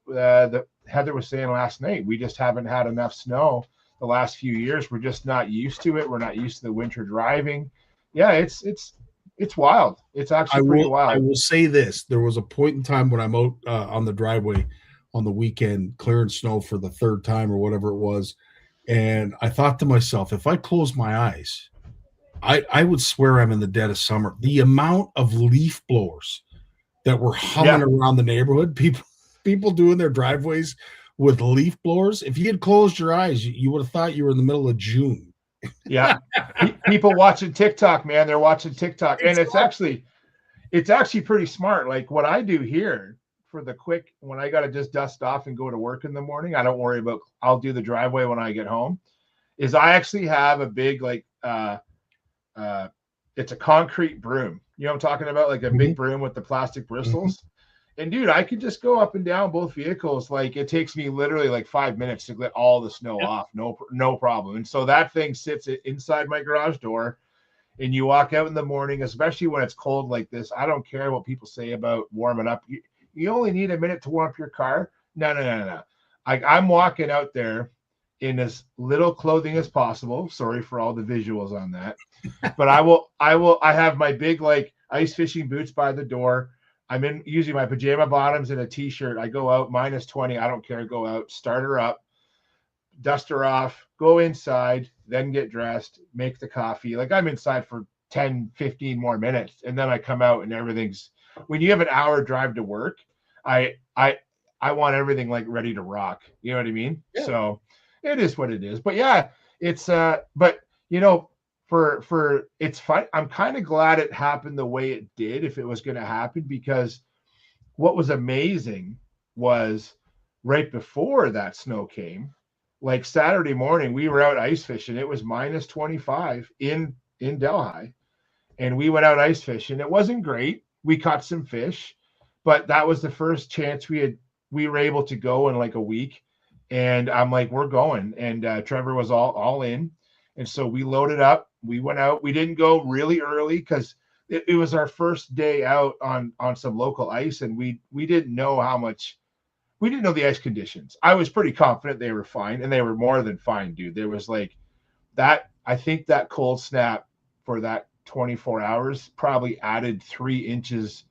the Heather was saying last night, we just haven't had enough snow the last few years. We're just not used to it. We're not used to the winter driving. Yeah, it's wild. It's actually pretty wild. I will say this. There was a point in time when I'm out on the driveway on the weekend clearing snow for the third time or whatever it was. And I thought to myself, if I close my eyes, I would swear I'm in the dead of summer. The amount of leaf blowers that were humming around the neighborhood, people doing their driveways with leaf blowers. If you had closed your eyes, you would have thought you were in the middle of June. Yeah. People watching TikTok, man. They're watching TikTok. And it's actually pretty smart. Like, what I do here for the quick, when I got to just dust off and go to work in the morning, I don't worry about, I'll do the driveway when I get home, is I actually have a big, like, it's a concrete broom. You know what I'm talking about? Like a big broom with the plastic bristles. And dude, I could just go up and down both vehicles. Like, it takes me literally like 5 minutes to get all the snow off. No problem. And so that thing sits inside my garage door, and you walk out in the morning, especially when it's cold like this. I don't care what people say about warming up. You only need a minute to warm up your car. No. I'm walking out there in as little clothing as possible. Sorry for all the visuals on that. But I have my big, like, ice fishing boots by the door. I'm in using my pajama bottoms and a t-shirt. I go out -20. I don't care. Go out, start her up, dust her off, go inside, then get dressed, make the coffee. Like, I'm inside for 10, 15 more minutes. And then I come out and everything's, when you have an hour drive to work, I want everything like ready to rock. You know what I mean? Yeah. So it is what it is. But yeah, it's but you know, for it's fun. I'm kind of glad it happened the way it did, if it was going to happen, because what was amazing was right before that snow came, like Saturday morning, we were out ice fishing. It was -25 in Delhi, and we went out ice fishing. It wasn't great. We caught some fish, but that was the first chance we were able to go in like a week. And I'm like, we're going. And Trevor was all in. And so we loaded up. We went out. We didn't go really early because it was our first day out on some local ice, and we didn't know how much. We didn't know the ice conditions. I was pretty confident they were fine, and they were more than fine, dude. There was like that. I think that cold snap for that 24 hours probably added 3 inches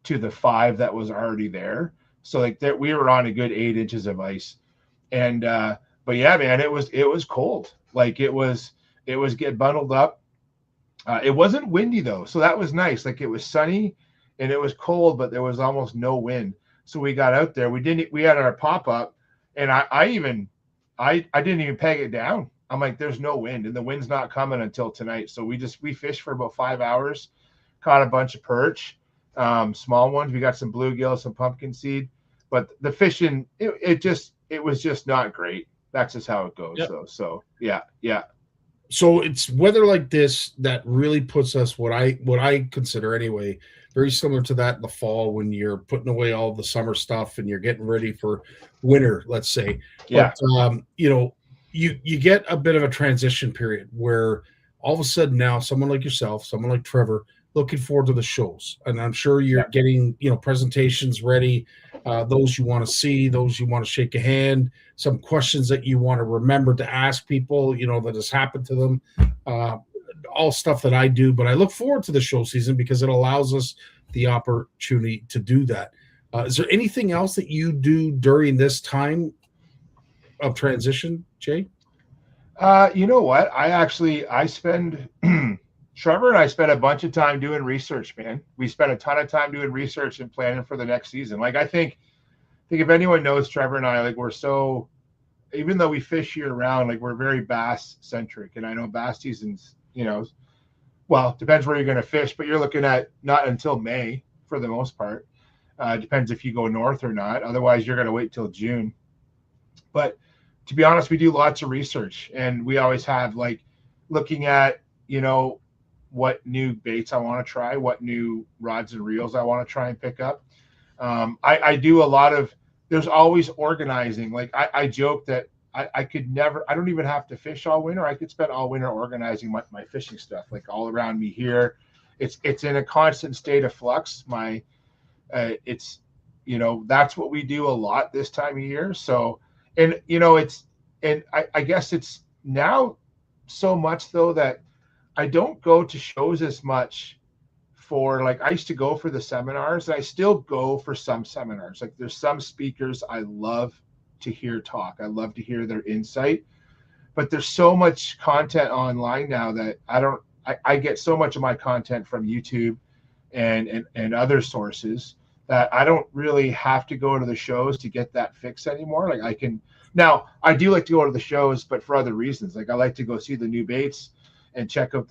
to the 5 that was already there. So like that, we were on a good 8 inches of ice. And but yeah, man, it was cold. Like it was get bundled up. It wasn't windy though, so that was nice. Like, it was sunny and it was cold, but there was almost no wind. So we got out there. We had our pop-up, and I didn't even peg it down. I'm like, there's no wind, and the wind's not coming until tonight. So we fished for about 5 hours, caught a bunch of perch, small ones. We got some bluegill, some pumpkin seed, but the fishing, it was just not great. That's just how it goes. Yep. So yeah. So it's weather like this that really puts us, what I consider anyway, very similar to that in the fall when you're putting away all the summer stuff and you're getting ready for winter, let's say. Yeah. But, you know, you get a bit of a transition period where all of a sudden now someone like yourself, someone like Trevor, looking forward to the shows, and I'm sure you're getting presentations ready, those you want to see, those you want to shake a hand, some questions that you want to remember to ask people that has happened to them, all stuff that I do. But I look forward to the show season because it allows us the opportunity to do that. Is there anything else that you do during this time of transition, Jay? You know what? I spend Trevor and I spent a bunch of time doing research, man. We spent a ton of time doing research and planning for the next season. Like I think if anyone knows Trevor and I, like we're so, even though we fish year round, like we're very bass centric. And I know bass seasons, well, depends where you're going to fish, but you're looking at not until May for the most part. Depends if you go north or not. Otherwise, you're going to wait till June. But to be honest, we do lots of research, and we always have like looking at, what new baits I want to try, what new rods and reels I want to try and pick up. I do a lot of, there's always organizing. Like I joke that I could never, I don't even have to fish all winter. I could spend all winter organizing my fishing stuff, like all around me here. It's in a constant state of flux. That's what we do a lot this time of year. So, and I guess it's now so much though that I don't go to shows as much for, like, I used to go for the seminars, and I still go for some seminars. Like there's some speakers I love to hear talk. I love to hear their insight, but there's so much content online now that I get so much of my content from YouTube and other sources that I don't really have to go to the shows to get that fix anymore. Like now I do like to go to the shows, but for other reasons. Like I like to go see the new baits and check out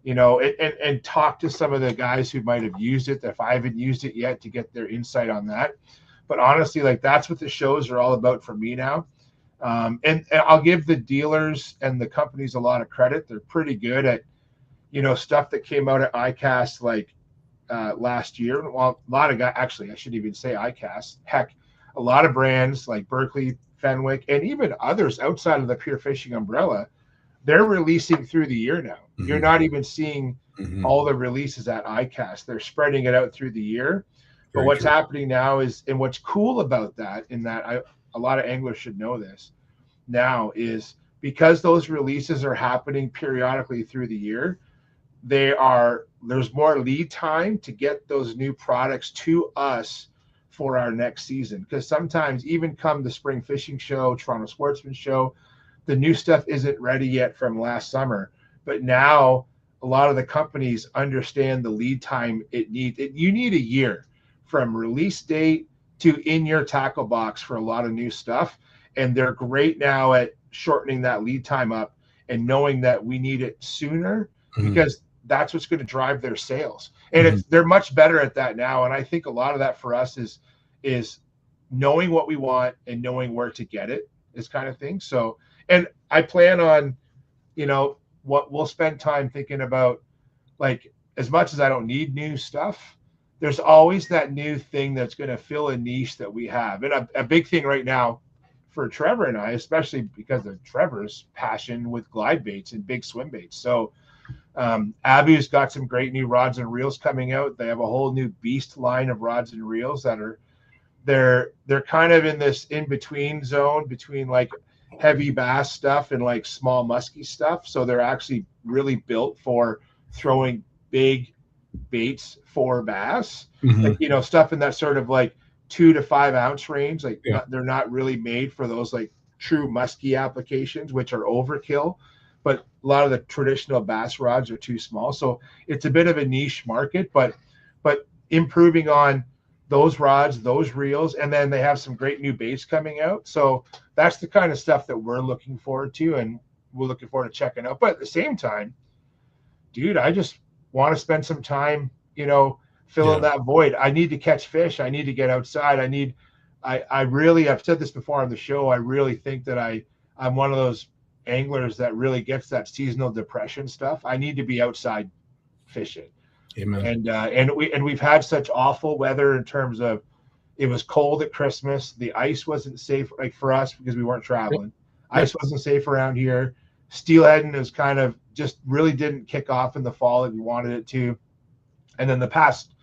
and talk to some of the guys who might have used it, if I haven't used it yet, to get their insight on that. But honestly, like that's what the shows are all about for me now. And I'll give the dealers and the companies a lot of credit. They're pretty good at, stuff that came out at ICAST like last year. Well, a lot of guys, actually, I shouldn't even say ICAST. Heck, a lot of brands like Berkeley, Fenwick, and even others outside of the pure fishing umbrella, they're releasing through the year now. Mm-hmm. You're not even seeing all the releases at ICAST. They're spreading it out through the year. But what's happening now is, and what's cool about that, a lot of anglers should know this now, is because those releases are happening periodically through the year, there's more lead time to get those new products to us for our next season. Because sometimes even come the spring fishing show, Toronto Sportsman Show, the new stuff isn't ready yet from last summer. But now a lot of the companies understand the lead time you need a year from release date to in your tackle box for a lot of new stuff. And they're great now at shortening that lead time up and knowing that we need it sooner because that's what's going to drive their sales. And they're much better at that now. And I think a lot of that for us is knowing what we want and knowing where to get it, is kind of thing. So, and I plan on, what we'll spend time thinking about, like, as much as I don't need new stuff, there's always that new thing that's going to fill a niche that we have. And a big thing right now for Trevor and I, especially because of Trevor's passion with glide baits and big swim baits. So Abu's got some great new rods and reels coming out. They have a whole new beast line of rods and reels that they're kind of in this in-between zone between like heavy bass stuff and like small musky stuff. So they're actually really built for throwing big baits for bass, like, stuff in that sort of like 2 to 5 ounce range. Like they're not really made for those like true musky applications, which are overkill, but a lot of the traditional bass rods are too small. So it's a bit of a niche market, but improving on those rods, those reels, and then they have some great new baits coming out. So that's the kind of stuff that we're looking forward to, and we're looking forward to checking out. But at the same time, dude, I just want to spend some time, filling that void. I need to catch fish. I need to get outside. I've said this before on the show. I really think that I'm one of those anglers that really gets that seasonal depression stuff. I need to be outside fishing. Amen. And we've had such awful weather in terms of, it was cold at Christmas. The ice wasn't safe, like for us, because we weren't traveling. Ice wasn't safe around here. Steelheading is kind of just really didn't kick off in the fall that we wanted it to. And then the past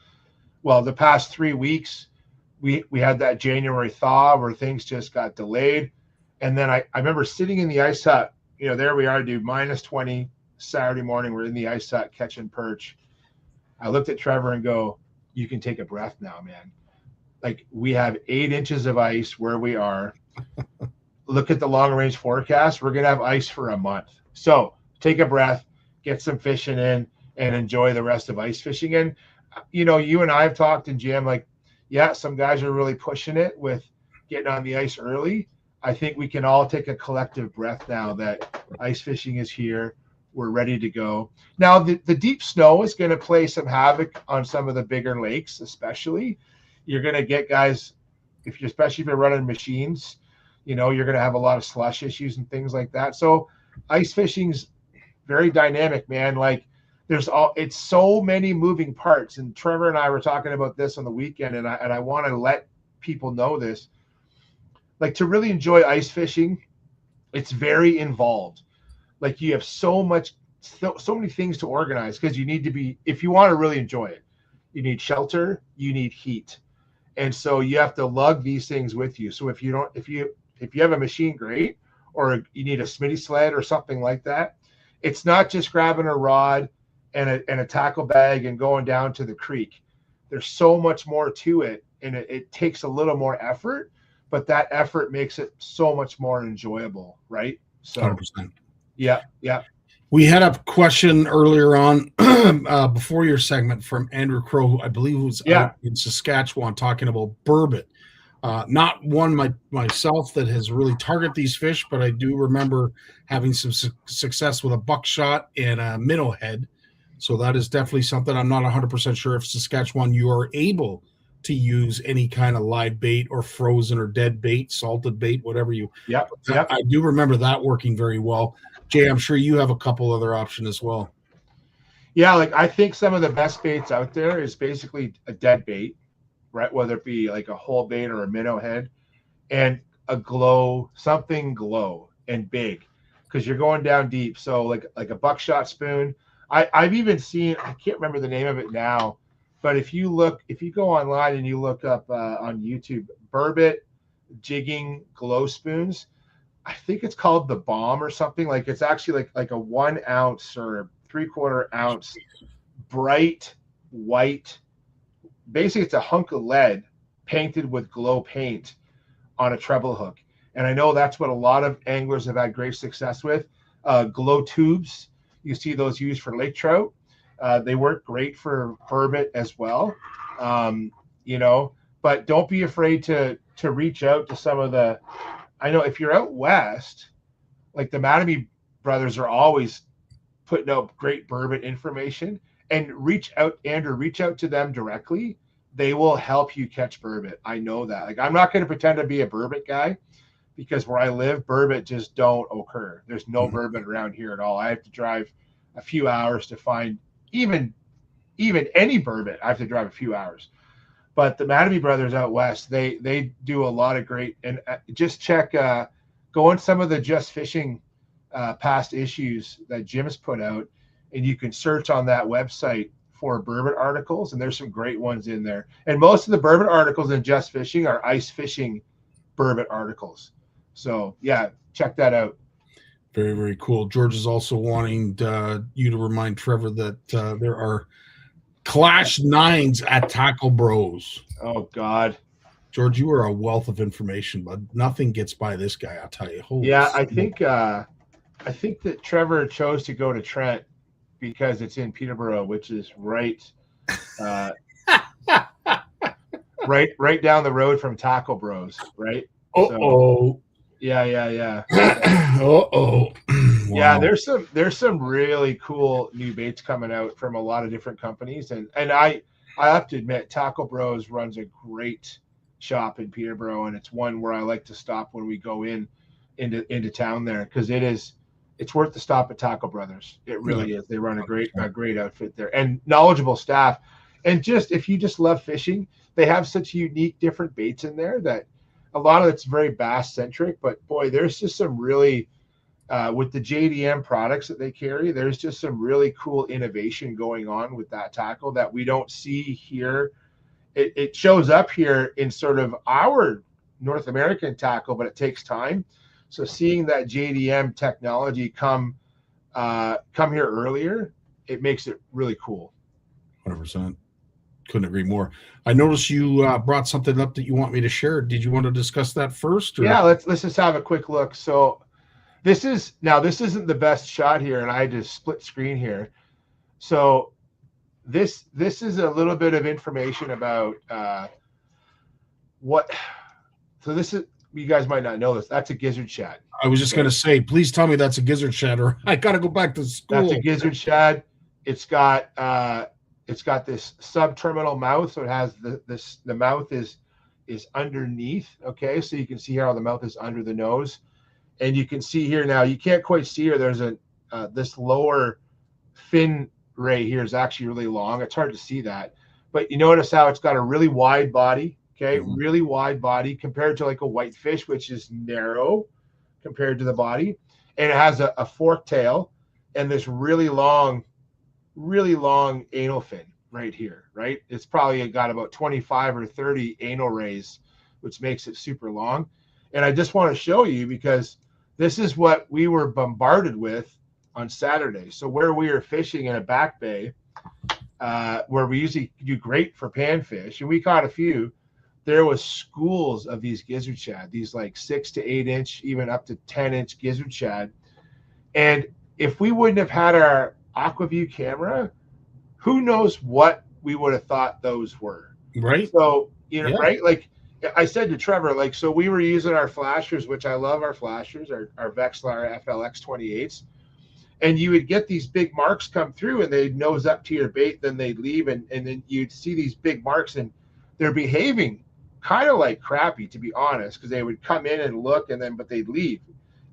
3 weeks, we had that January thaw where things just got delayed. And then I remember sitting in the ice hut, there we are, dude, -20 Saturday morning. We're in the ice hut catching perch. I looked at Trevor and go, you can take a breath now, man. Like, we have 8 inches of ice where we are. Look at the long range forecast. We're going to have ice for a month. So take a breath, get some fishing in, and enjoy the rest of ice fishing. And, you and I have talked, and Jim, like, yeah, some guys are really pushing it with getting on the ice early. I think we can all take a collective breath now that ice fishing is here. We're ready to go. Now, the deep snow is going to play some havoc on some of the bigger lakes, especially. You're going to get guys, especially if you're running machines, you're going to have a lot of slush issues and things like that. So ice fishing's very dynamic, man. Like, it's so many moving parts. And Trevor and I were talking about this on the weekend, and I want to let people know this. Like, to really enjoy ice fishing, it's very involved. Like, you have so many things to organize, because you need to be, if you want to really enjoy it, you need shelter, you need heat. And so you have to lug these things with you. So if you have a machine, great, or you need a Smitty sled or something like that, it's not just grabbing a rod and a tackle bag and going down to the creek. There's so much more to it, and it takes a little more effort, but that effort makes it so much more enjoyable, right? So 100%. Yeah. We had a question earlier on before your segment from Andrew Crow, I believe it was out in Saskatchewan, talking about burbot. Not one myself that has really targeted these fish, but I do remember having some success with a buckshot and a minnow head. So that is definitely something. I'm not 100% sure if Saskatchewan you are able to use any kind of live bait or frozen or dead bait, salted bait, whatever you. Yeah. I do remember that working very well. Jay, I'm sure you have a couple other options as well. Yeah, like, I think some of the best baits out there is basically a dead bait, right? Whether it be like a whole bait or a minnow head, and something glow and big, because you're going down deep. So like a buckshot spoon. I've even seen, I can't remember the name of it now, but if you go online and you look up on YouTube, burbot jigging glow spoons, I think it's called the Bomb or something. Like, it's actually like a 1 ounce or 3/4 ounce bright white. Basically, it's a hunk of lead painted with glow paint on a treble hook. And I know that's what a lot of anglers have had great success with. Glow tubes, you see those used for lake trout. They work great for burbot as well. But don't be afraid to reach out to some of the, I know if you're out west, like the Mattamy brothers are always putting out great burbot information, and reach out to them directly. They will help you catch burbot. I know that. Like, I'm not going to pretend to be a burbot guy, because where I live, burbot just don't occur. There's no burbot around here at all. I have to drive a few hours to find even any burbot. I have to drive a few hours. But the Mattamy brothers out west, they do a lot of great, and just check, go on some of the Just Fishing past issues that Jim's put out, and you can search on that website for burbot articles, and there's some great ones in there. And most of the burbot articles in Just Fishing are ice fishing burbot articles. So yeah, check that out. Very, very cool. George is also wanting you to remind Trevor that there are Clash 9s at Tackle Bros. Oh God, George, you are a wealth of information, but nothing gets by this guy, I'll tell you. Holy shit. I think that Trevor chose to go to Trent because it's in Peterborough, which is right down the road from Tackle Bros, right? So, yeah. Wow. Yeah, there's some really cool new baits coming out from a lot of different companies, and I have to admit, Tackle Bros runs a great shop in Peterborough, and it's one where I like to stop when we go into town there, because it's worth the stop at Tackle Brothers. It really is. They run a great outfit there, and knowledgeable staff. And just, if you just love fishing, they have such unique different baits in there that a lot of it's very bass centric, but boy, there's just some really, with the JDM products that they carry, there's just some really cool innovation going on with that tackle that we don't see here. It shows up here in sort of our North American tackle, but it takes time. So seeing that JDM technology come here earlier, it makes it really cool. 100%. Couldn't agree more. I noticed you brought something up that you want me to share. Did you want to discuss that first? Or? Yeah, let's just have a quick look. So this isn't the best shot here, and I had to split screen here. So this is a little bit of information about what. So this is, you guys might not know this. That's a gizzard shad. I was just going to say, please tell me that's a gizzard shad, or I got to go back to school. That's a gizzard shad. It's got this subterminal mouth, so it has the mouth is underneath. Okay, so you can see here how the mouth is under the nose, and you can see here now. You can't quite see here. There's this lower fin ray here is actually really long. It's hard to see that, but you notice how it's got a really wide body. Okay, really wide body compared to like a whitefish, which is narrow compared to the body, and it has a forked tail and this really long anal fin right here, right? It's probably got about 25 or 30 anal rays, which makes it super long. And I just want to show you because this is what we were bombarded with on Saturday. So where we were fishing in a back bay, where we usually do great for panfish, and we caught a few, there was schools of these gizzard shad, these like 6 to 8 inch, even up to 10-inch gizzard shad. And if we wouldn't have had our AquaView camera, who knows what we would have thought those were. Right. So, right? Like I said to Trevor, like, so we were using our flashers, which I love our flashers, our Vexlar FLX 28s. And you would get these big marks come through and they'd nose up to your bait, then they'd leave. And then you'd see these big marks and they're behaving kind of like crappie, to be honest, because they would come in and look but they'd leave.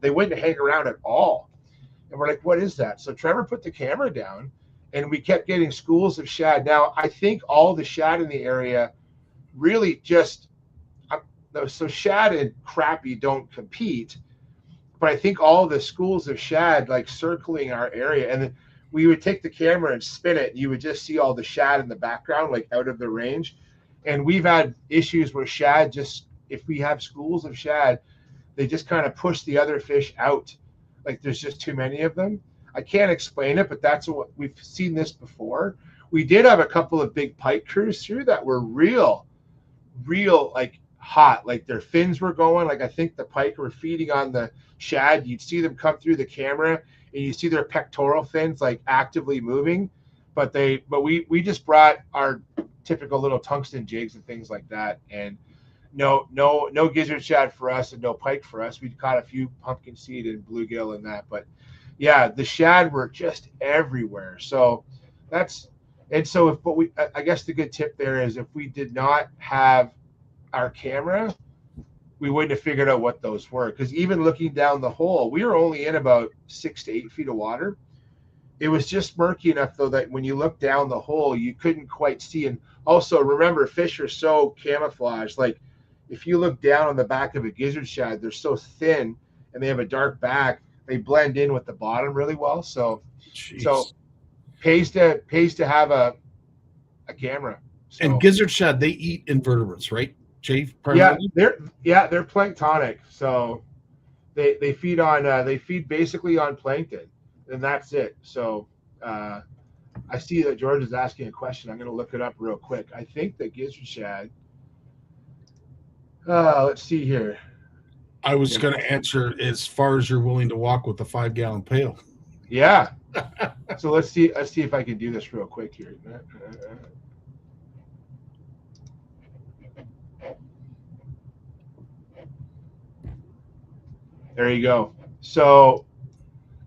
They wouldn't hang around at all. And we're like, what is that? So Trevor put the camera down and we kept getting schools of shad. Now, I think all the shad in the area really just, so shad and crappie don't compete, but I think all the schools of shad like circling our area. And then we would take the camera and spin it. And you would just see all the shad in the background, like out of the range. And we've had issues where shad just, if we have schools of shad, they just kind of push the other fish out. Like there's just too many of them. I can't explain it, but that's what we've seen this before. We did have a couple of big pike crews through that were real like hot. Like their fins were going. Like I think the pike were feeding on the shad. You'd see them come through the camera and you see their pectoral fins like actively moving. But we just brought our typical little tungsten jigs and things like that, and no gizzard shad for us and no pike for us. We caught a few pumpkin seed and bluegill and that, but yeah, the shad were just everywhere. So I guess the good tip there is if we did not have our camera, we wouldn't have figured out what those were, because even looking down the hole, we were only in about 6 to 8 feet of water. It was just murky enough though that when you look down the hole, you couldn't quite see. And also remember, fish are so camouflaged. Like if you look down on the back of a gizzard shad, they're so thin and they have a dark back, they blend in with the bottom really well. So pays to have a camera. So, and gizzard shad, they eat invertebrates, right, Jay? Primarily? They're planktonic. So they feed basically on plankton, and that's it. So I see that George is asking a question. I'm going to look it up real quick. I think that gizzard shad. Let's see here. I was going to answer as far as you're willing to walk with the 5-gallon pail. Yeah. So let's see if I can do this real quick here. There you go. So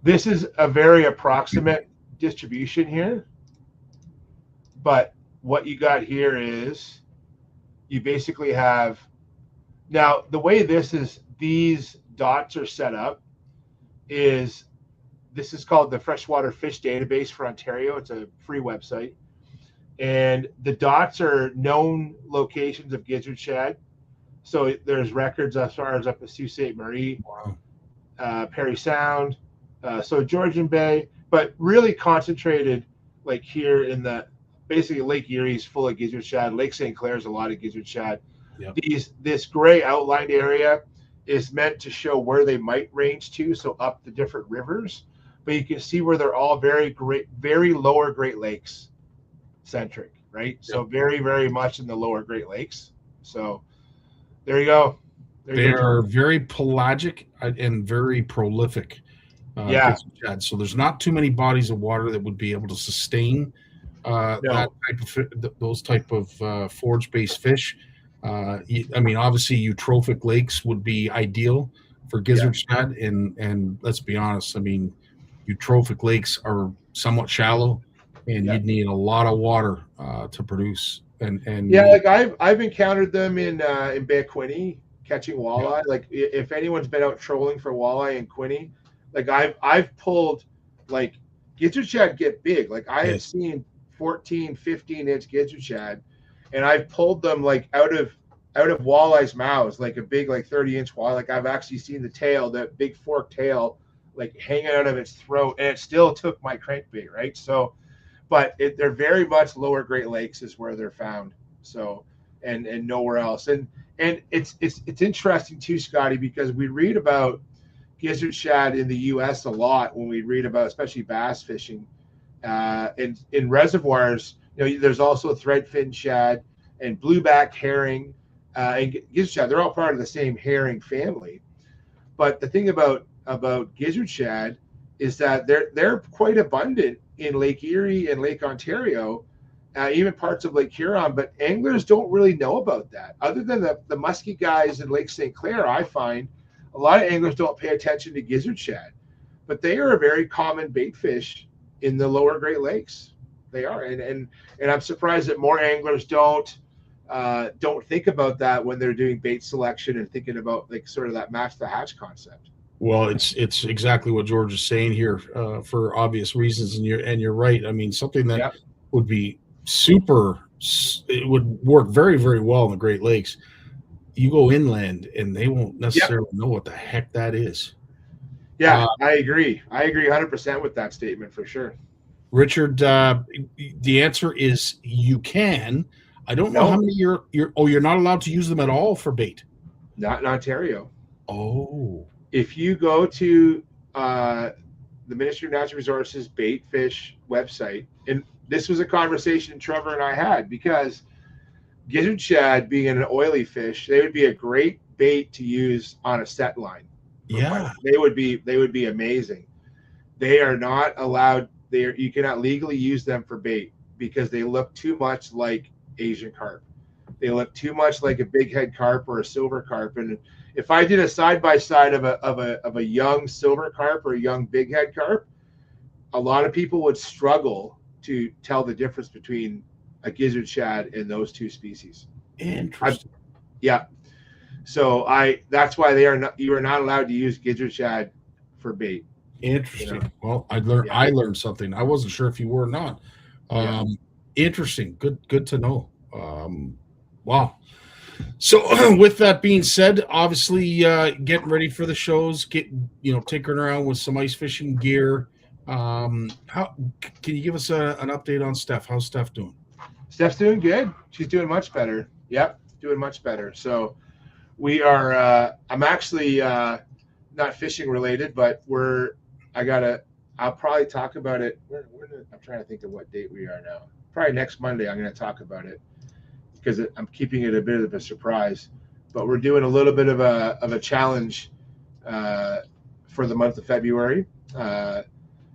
this is a very approximate distribution here, but what you got here is you basically have, now the way these dots are set up is, this is called the Freshwater Fish Database for Ontario. It's a free website, and the dots are known locations of gizzard shad. So there's records as far as up to Sault Ste. Marie, Perry Sound, so Georgian Bay, but really concentrated like here in the basically Lake Erie is full of gizzard shad. Lake St. Clair is a lot of gizzard shad. Yep. This gray outlined area is meant to show where they might range to, so up the different rivers. But you can see where they're all very lower Great Lakes centric, right? Yep. So very, very much in the lower Great Lakes. So there you go. They are very pelagic and very prolific. So there's not too many bodies of water that would be able to sustain those type of forage-based fish. Obviously, eutrophic lakes would be ideal for gizzard shad, and let's be honest. Eutrophic lakes are somewhat shallow, and you'd need a lot of water to produce. Like I've encountered them in Bay of Quinte catching walleye. Like if anyone's been out trolling for walleye in Quinte, like I've pulled like gizzard shad get big. Like I have seen 14, 15-inch gizzard shad, and I've pulled them like out of walleye's mouths, like a big like 30-inch walleye. Like I've actually seen the tail, that big forked tail, like hanging out of its throat, and it still took my crankbait, right? So, but they're very much lower Great Lakes is where they're found. So, and nowhere else. And it's interesting too, Scotty, because we read about gizzard shad in the U.S. a lot when we read about, especially bass fishing, in reservoirs. There's also threadfin shad and blueback herring and gizzard shad. They're all part of the same herring family. But the thing about gizzard shad is that they're quite abundant in Lake Erie and Lake Ontario, even parts of Lake Huron. But anglers don't really know about that. Other than the musky guys in Lake St. Clair, I find a lot of anglers don't pay attention to gizzard shad, but they are a very common bait fish in the lower Great Lakes. They are, and I'm surprised that more anglers don't think about that when they're doing bait selection and thinking about like sort of that match the hatch concept. Well, it's exactly what George is saying here for obvious reasons, and you're right. Something that would be it would work very, very well in the Great Lakes. You go inland and they won't necessarily know what the heck that is. I agree 100% with that statement for sure. Richard, the answer is you can. I don't know how many you're not allowed to use them at all for bait. Not in Ontario. Oh. If you go to the Ministry of Natural Resources bait fish website, and this was a conversation Trevor and I had, because gizzard shad being an oily fish, they would be a great bait to use on a set line. Yeah, they would be amazing. They are not allowed. You cannot legally use them for bait because they look too much like Asian carp. They look too much like a big head carp or a silver carp. And if I did a side by side of a young silver carp or a young big head carp, a lot of people would struggle to tell the difference between a gizzard shad and those two species. Interesting. So that's why you are not allowed to use gizzard shad for bait. Interesting. Well, I learned something. I wasn't sure if you were or not. Interesting. Good to know. Wow. So with that being said, obviously getting ready for the shows, tinkering around with some ice fishing gear. How can you give us an update on Steph? How's Steph doing? Steph's doing good. She's doing much better. Yep, doing much better. So we are. I'm actually not fishing related, but I'll probably talk about it. I'm trying to think of what date we are now. Probably next Monday. I'm going to talk about it because I'm keeping it a bit of a surprise. But we're doing a little bit of a challenge for the month of February.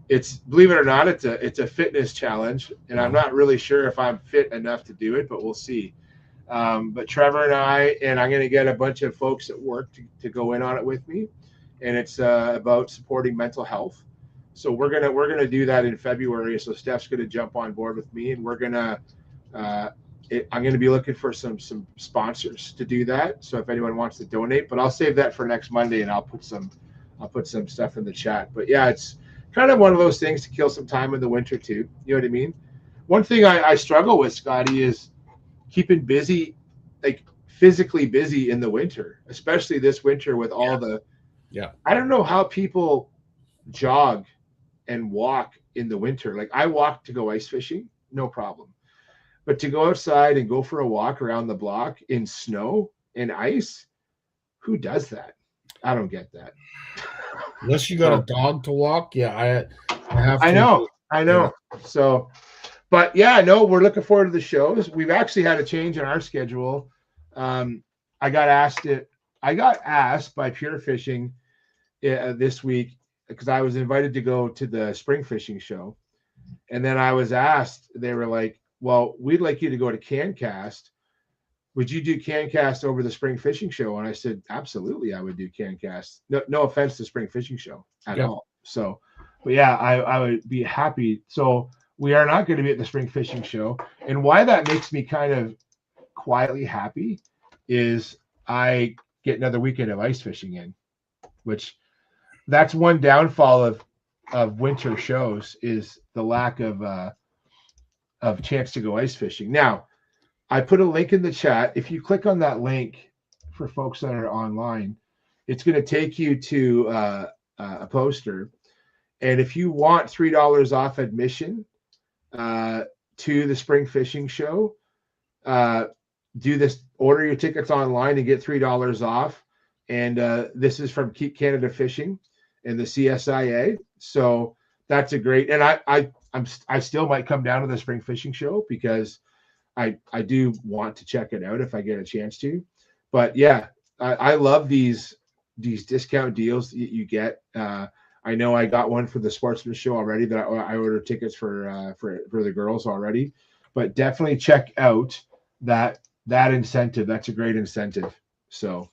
It's, believe it or not, it's a fitness challenge, and I'm not really sure if I'm fit enough to do it, but we'll see. But Trevor and I'm going to get a bunch of folks at work to go in on it with me, and it's about supporting mental health. So we're gonna do that in February. So Steph's going to jump on board with me, and we're gonna I'm going to be looking for some sponsors to do that. So if anyone wants to donate, but I'll save that for next Monday, and I'll put some stuff in the chat. But yeah, it's kind of one of those things to kill some time in the winter too. You know what I mean? One thing I struggle with, Scotty, is keeping busy, like physically busy in the winter, especially this winter with all the. Yeah. I don't know how people jog and walk in the winter. Like I walk to go ice fishing, no problem. But to go outside and go for a walk around the block in snow and ice, who does that? I don't get that. Unless you got a dog to walk, yeah, I have to. I know. So, but yeah, no, we're looking forward to the shows. We've actually had a change in our schedule. I got asked by Pure Fishing this week because I was invited to go to the spring fishing show, and then I was asked. They were like, "Well, we'd like you to go to CanCast. Would you do CanCast over the spring fishing show?" And I said, "Absolutely, I would do CanCast. No offense to spring fishing show at all." So, but yeah, I would be happy. So we are not going to be at the spring fishing show, and why that makes me kind of quietly happy is I get another weekend of ice fishing in, which that's one downfall of winter shows is the lack of chance to go ice fishing. Now, I put a link in the chat. If you click on that link for folks that are online, it's going to take you to a poster. And if you want $3 off admission to the spring fishing show, do this, order your tickets online and get $3 off. And this is from Keep Canada Fishing and the CSIA. So that's a great, and I still might come down to the spring fishing show because I do want to check it out if I get a chance to. But yeah, I love these discount deals that you get. I know I got one for the Sportsman Show already that I ordered tickets for the girls already. But definitely check out that incentive. That's a great incentive. So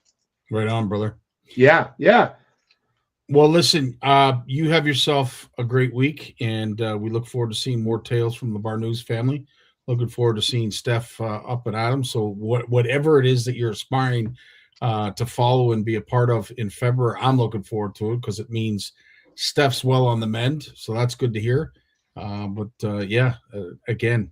right on, brother. Yeah. Well, listen, you have yourself a great week, and we look forward to seeing more tales from the Barnucz family. Looking forward to seeing Steph up and at 'em. So whatever it is that you're aspiring to follow and be a part of in February, I'm looking forward to it because it means Steph's well on the mend. So that's good to hear. Again,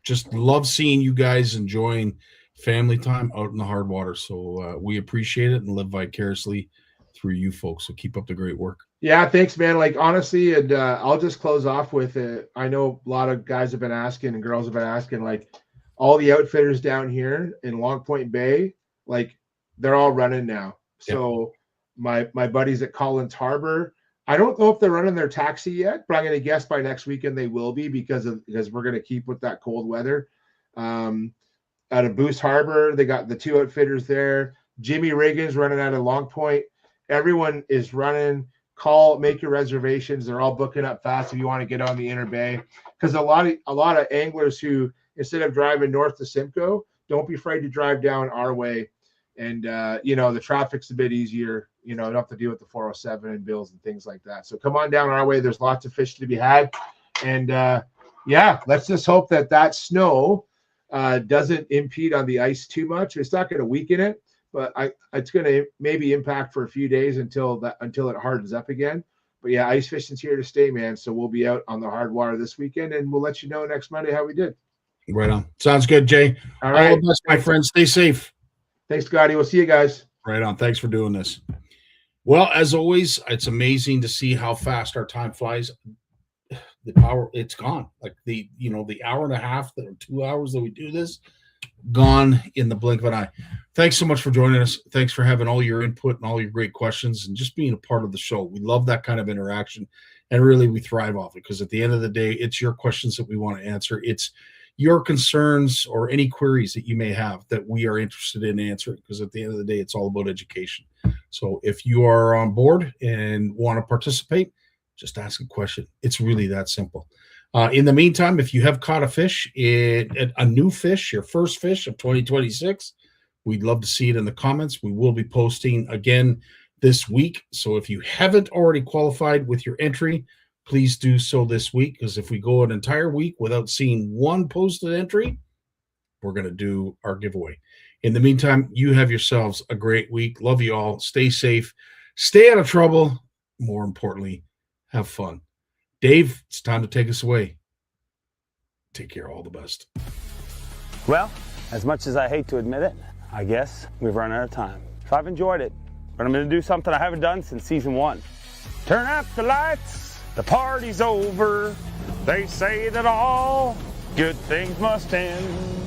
just love seeing you guys enjoying family time out in the hard water. So we appreciate it and live vicariously through you folks. So keep up the great work. Yeah, thanks, man. Like honestly, and I'll just close off with it. I know a lot of guys have been asking and girls have been asking, like all the outfitters down here in Long Point Bay, like they're all running now. So my buddies at Collins Harbor, I don't know if they're running their taxi yet, but I'm going to guess by next weekend they will be because we're going to keep with that cold weather. Out of Boost Harbor, they got the two outfitters there. Jimmy Reagan's running out of Long Point. Everyone is running. Call, make your reservations. They're all booking up fast if you want to get on the Inner Bay. Because a lot of anglers who, instead of driving north to Simcoe, don't be afraid to drive down our way. And the traffic's a bit easier. You don't have to deal with the 407 and bills and things like that. So come on down our way. There's lots of fish to be had. And let's just hope that snow doesn't impede on the ice too much. It's not going to weaken it, but it's going to maybe impact for a few days until it hardens up again. But yeah, ice fishing's here to stay, man. So we'll be out on the hard water this weekend, and we'll let you know next Monday how we did. Right on. Sounds good, Jay. All right. All the best, my friends. Stay safe. Thanks, Scotty. We'll see you guys. Right on. Thanks for doing this. Well, as always, it's amazing to see how fast our time flies. The power, it's gone. Like the hour and a half or 2 hours that we do this, gone in the blink of an eye. Thanks so much for joining us. Thanks for having all your input and all your great questions and just being a part of the show. We love that kind of interaction, and really we thrive off it because at the end of the day, it's your questions that we want to answer. It's your concerns or any queries that you may have that we are interested in answering because at the end of the day, it's all about education. So if you are on board and want to participate, just ask a question. It's really that simple. In the meantime, if you have caught a fish, a new fish, your first fish of 2026, we'd love to see it in the comments. We will be posting again this week. So if you haven't already qualified with your entry, please do so this week, because if we go an entire week without seeing one posted entry, we're going to do our giveaway. In the meantime, you have yourselves a great week. Love you all. Stay safe. Stay out of trouble. More importantly, have fun. Dave, it's time to take us away. Take care. All the best. Well, as much as I hate to admit it, I guess we've run out of time. So I've enjoyed it, but I'm going to do something I haven't done since season 1. Turn out the lights, the party's over. They say that all good things must end.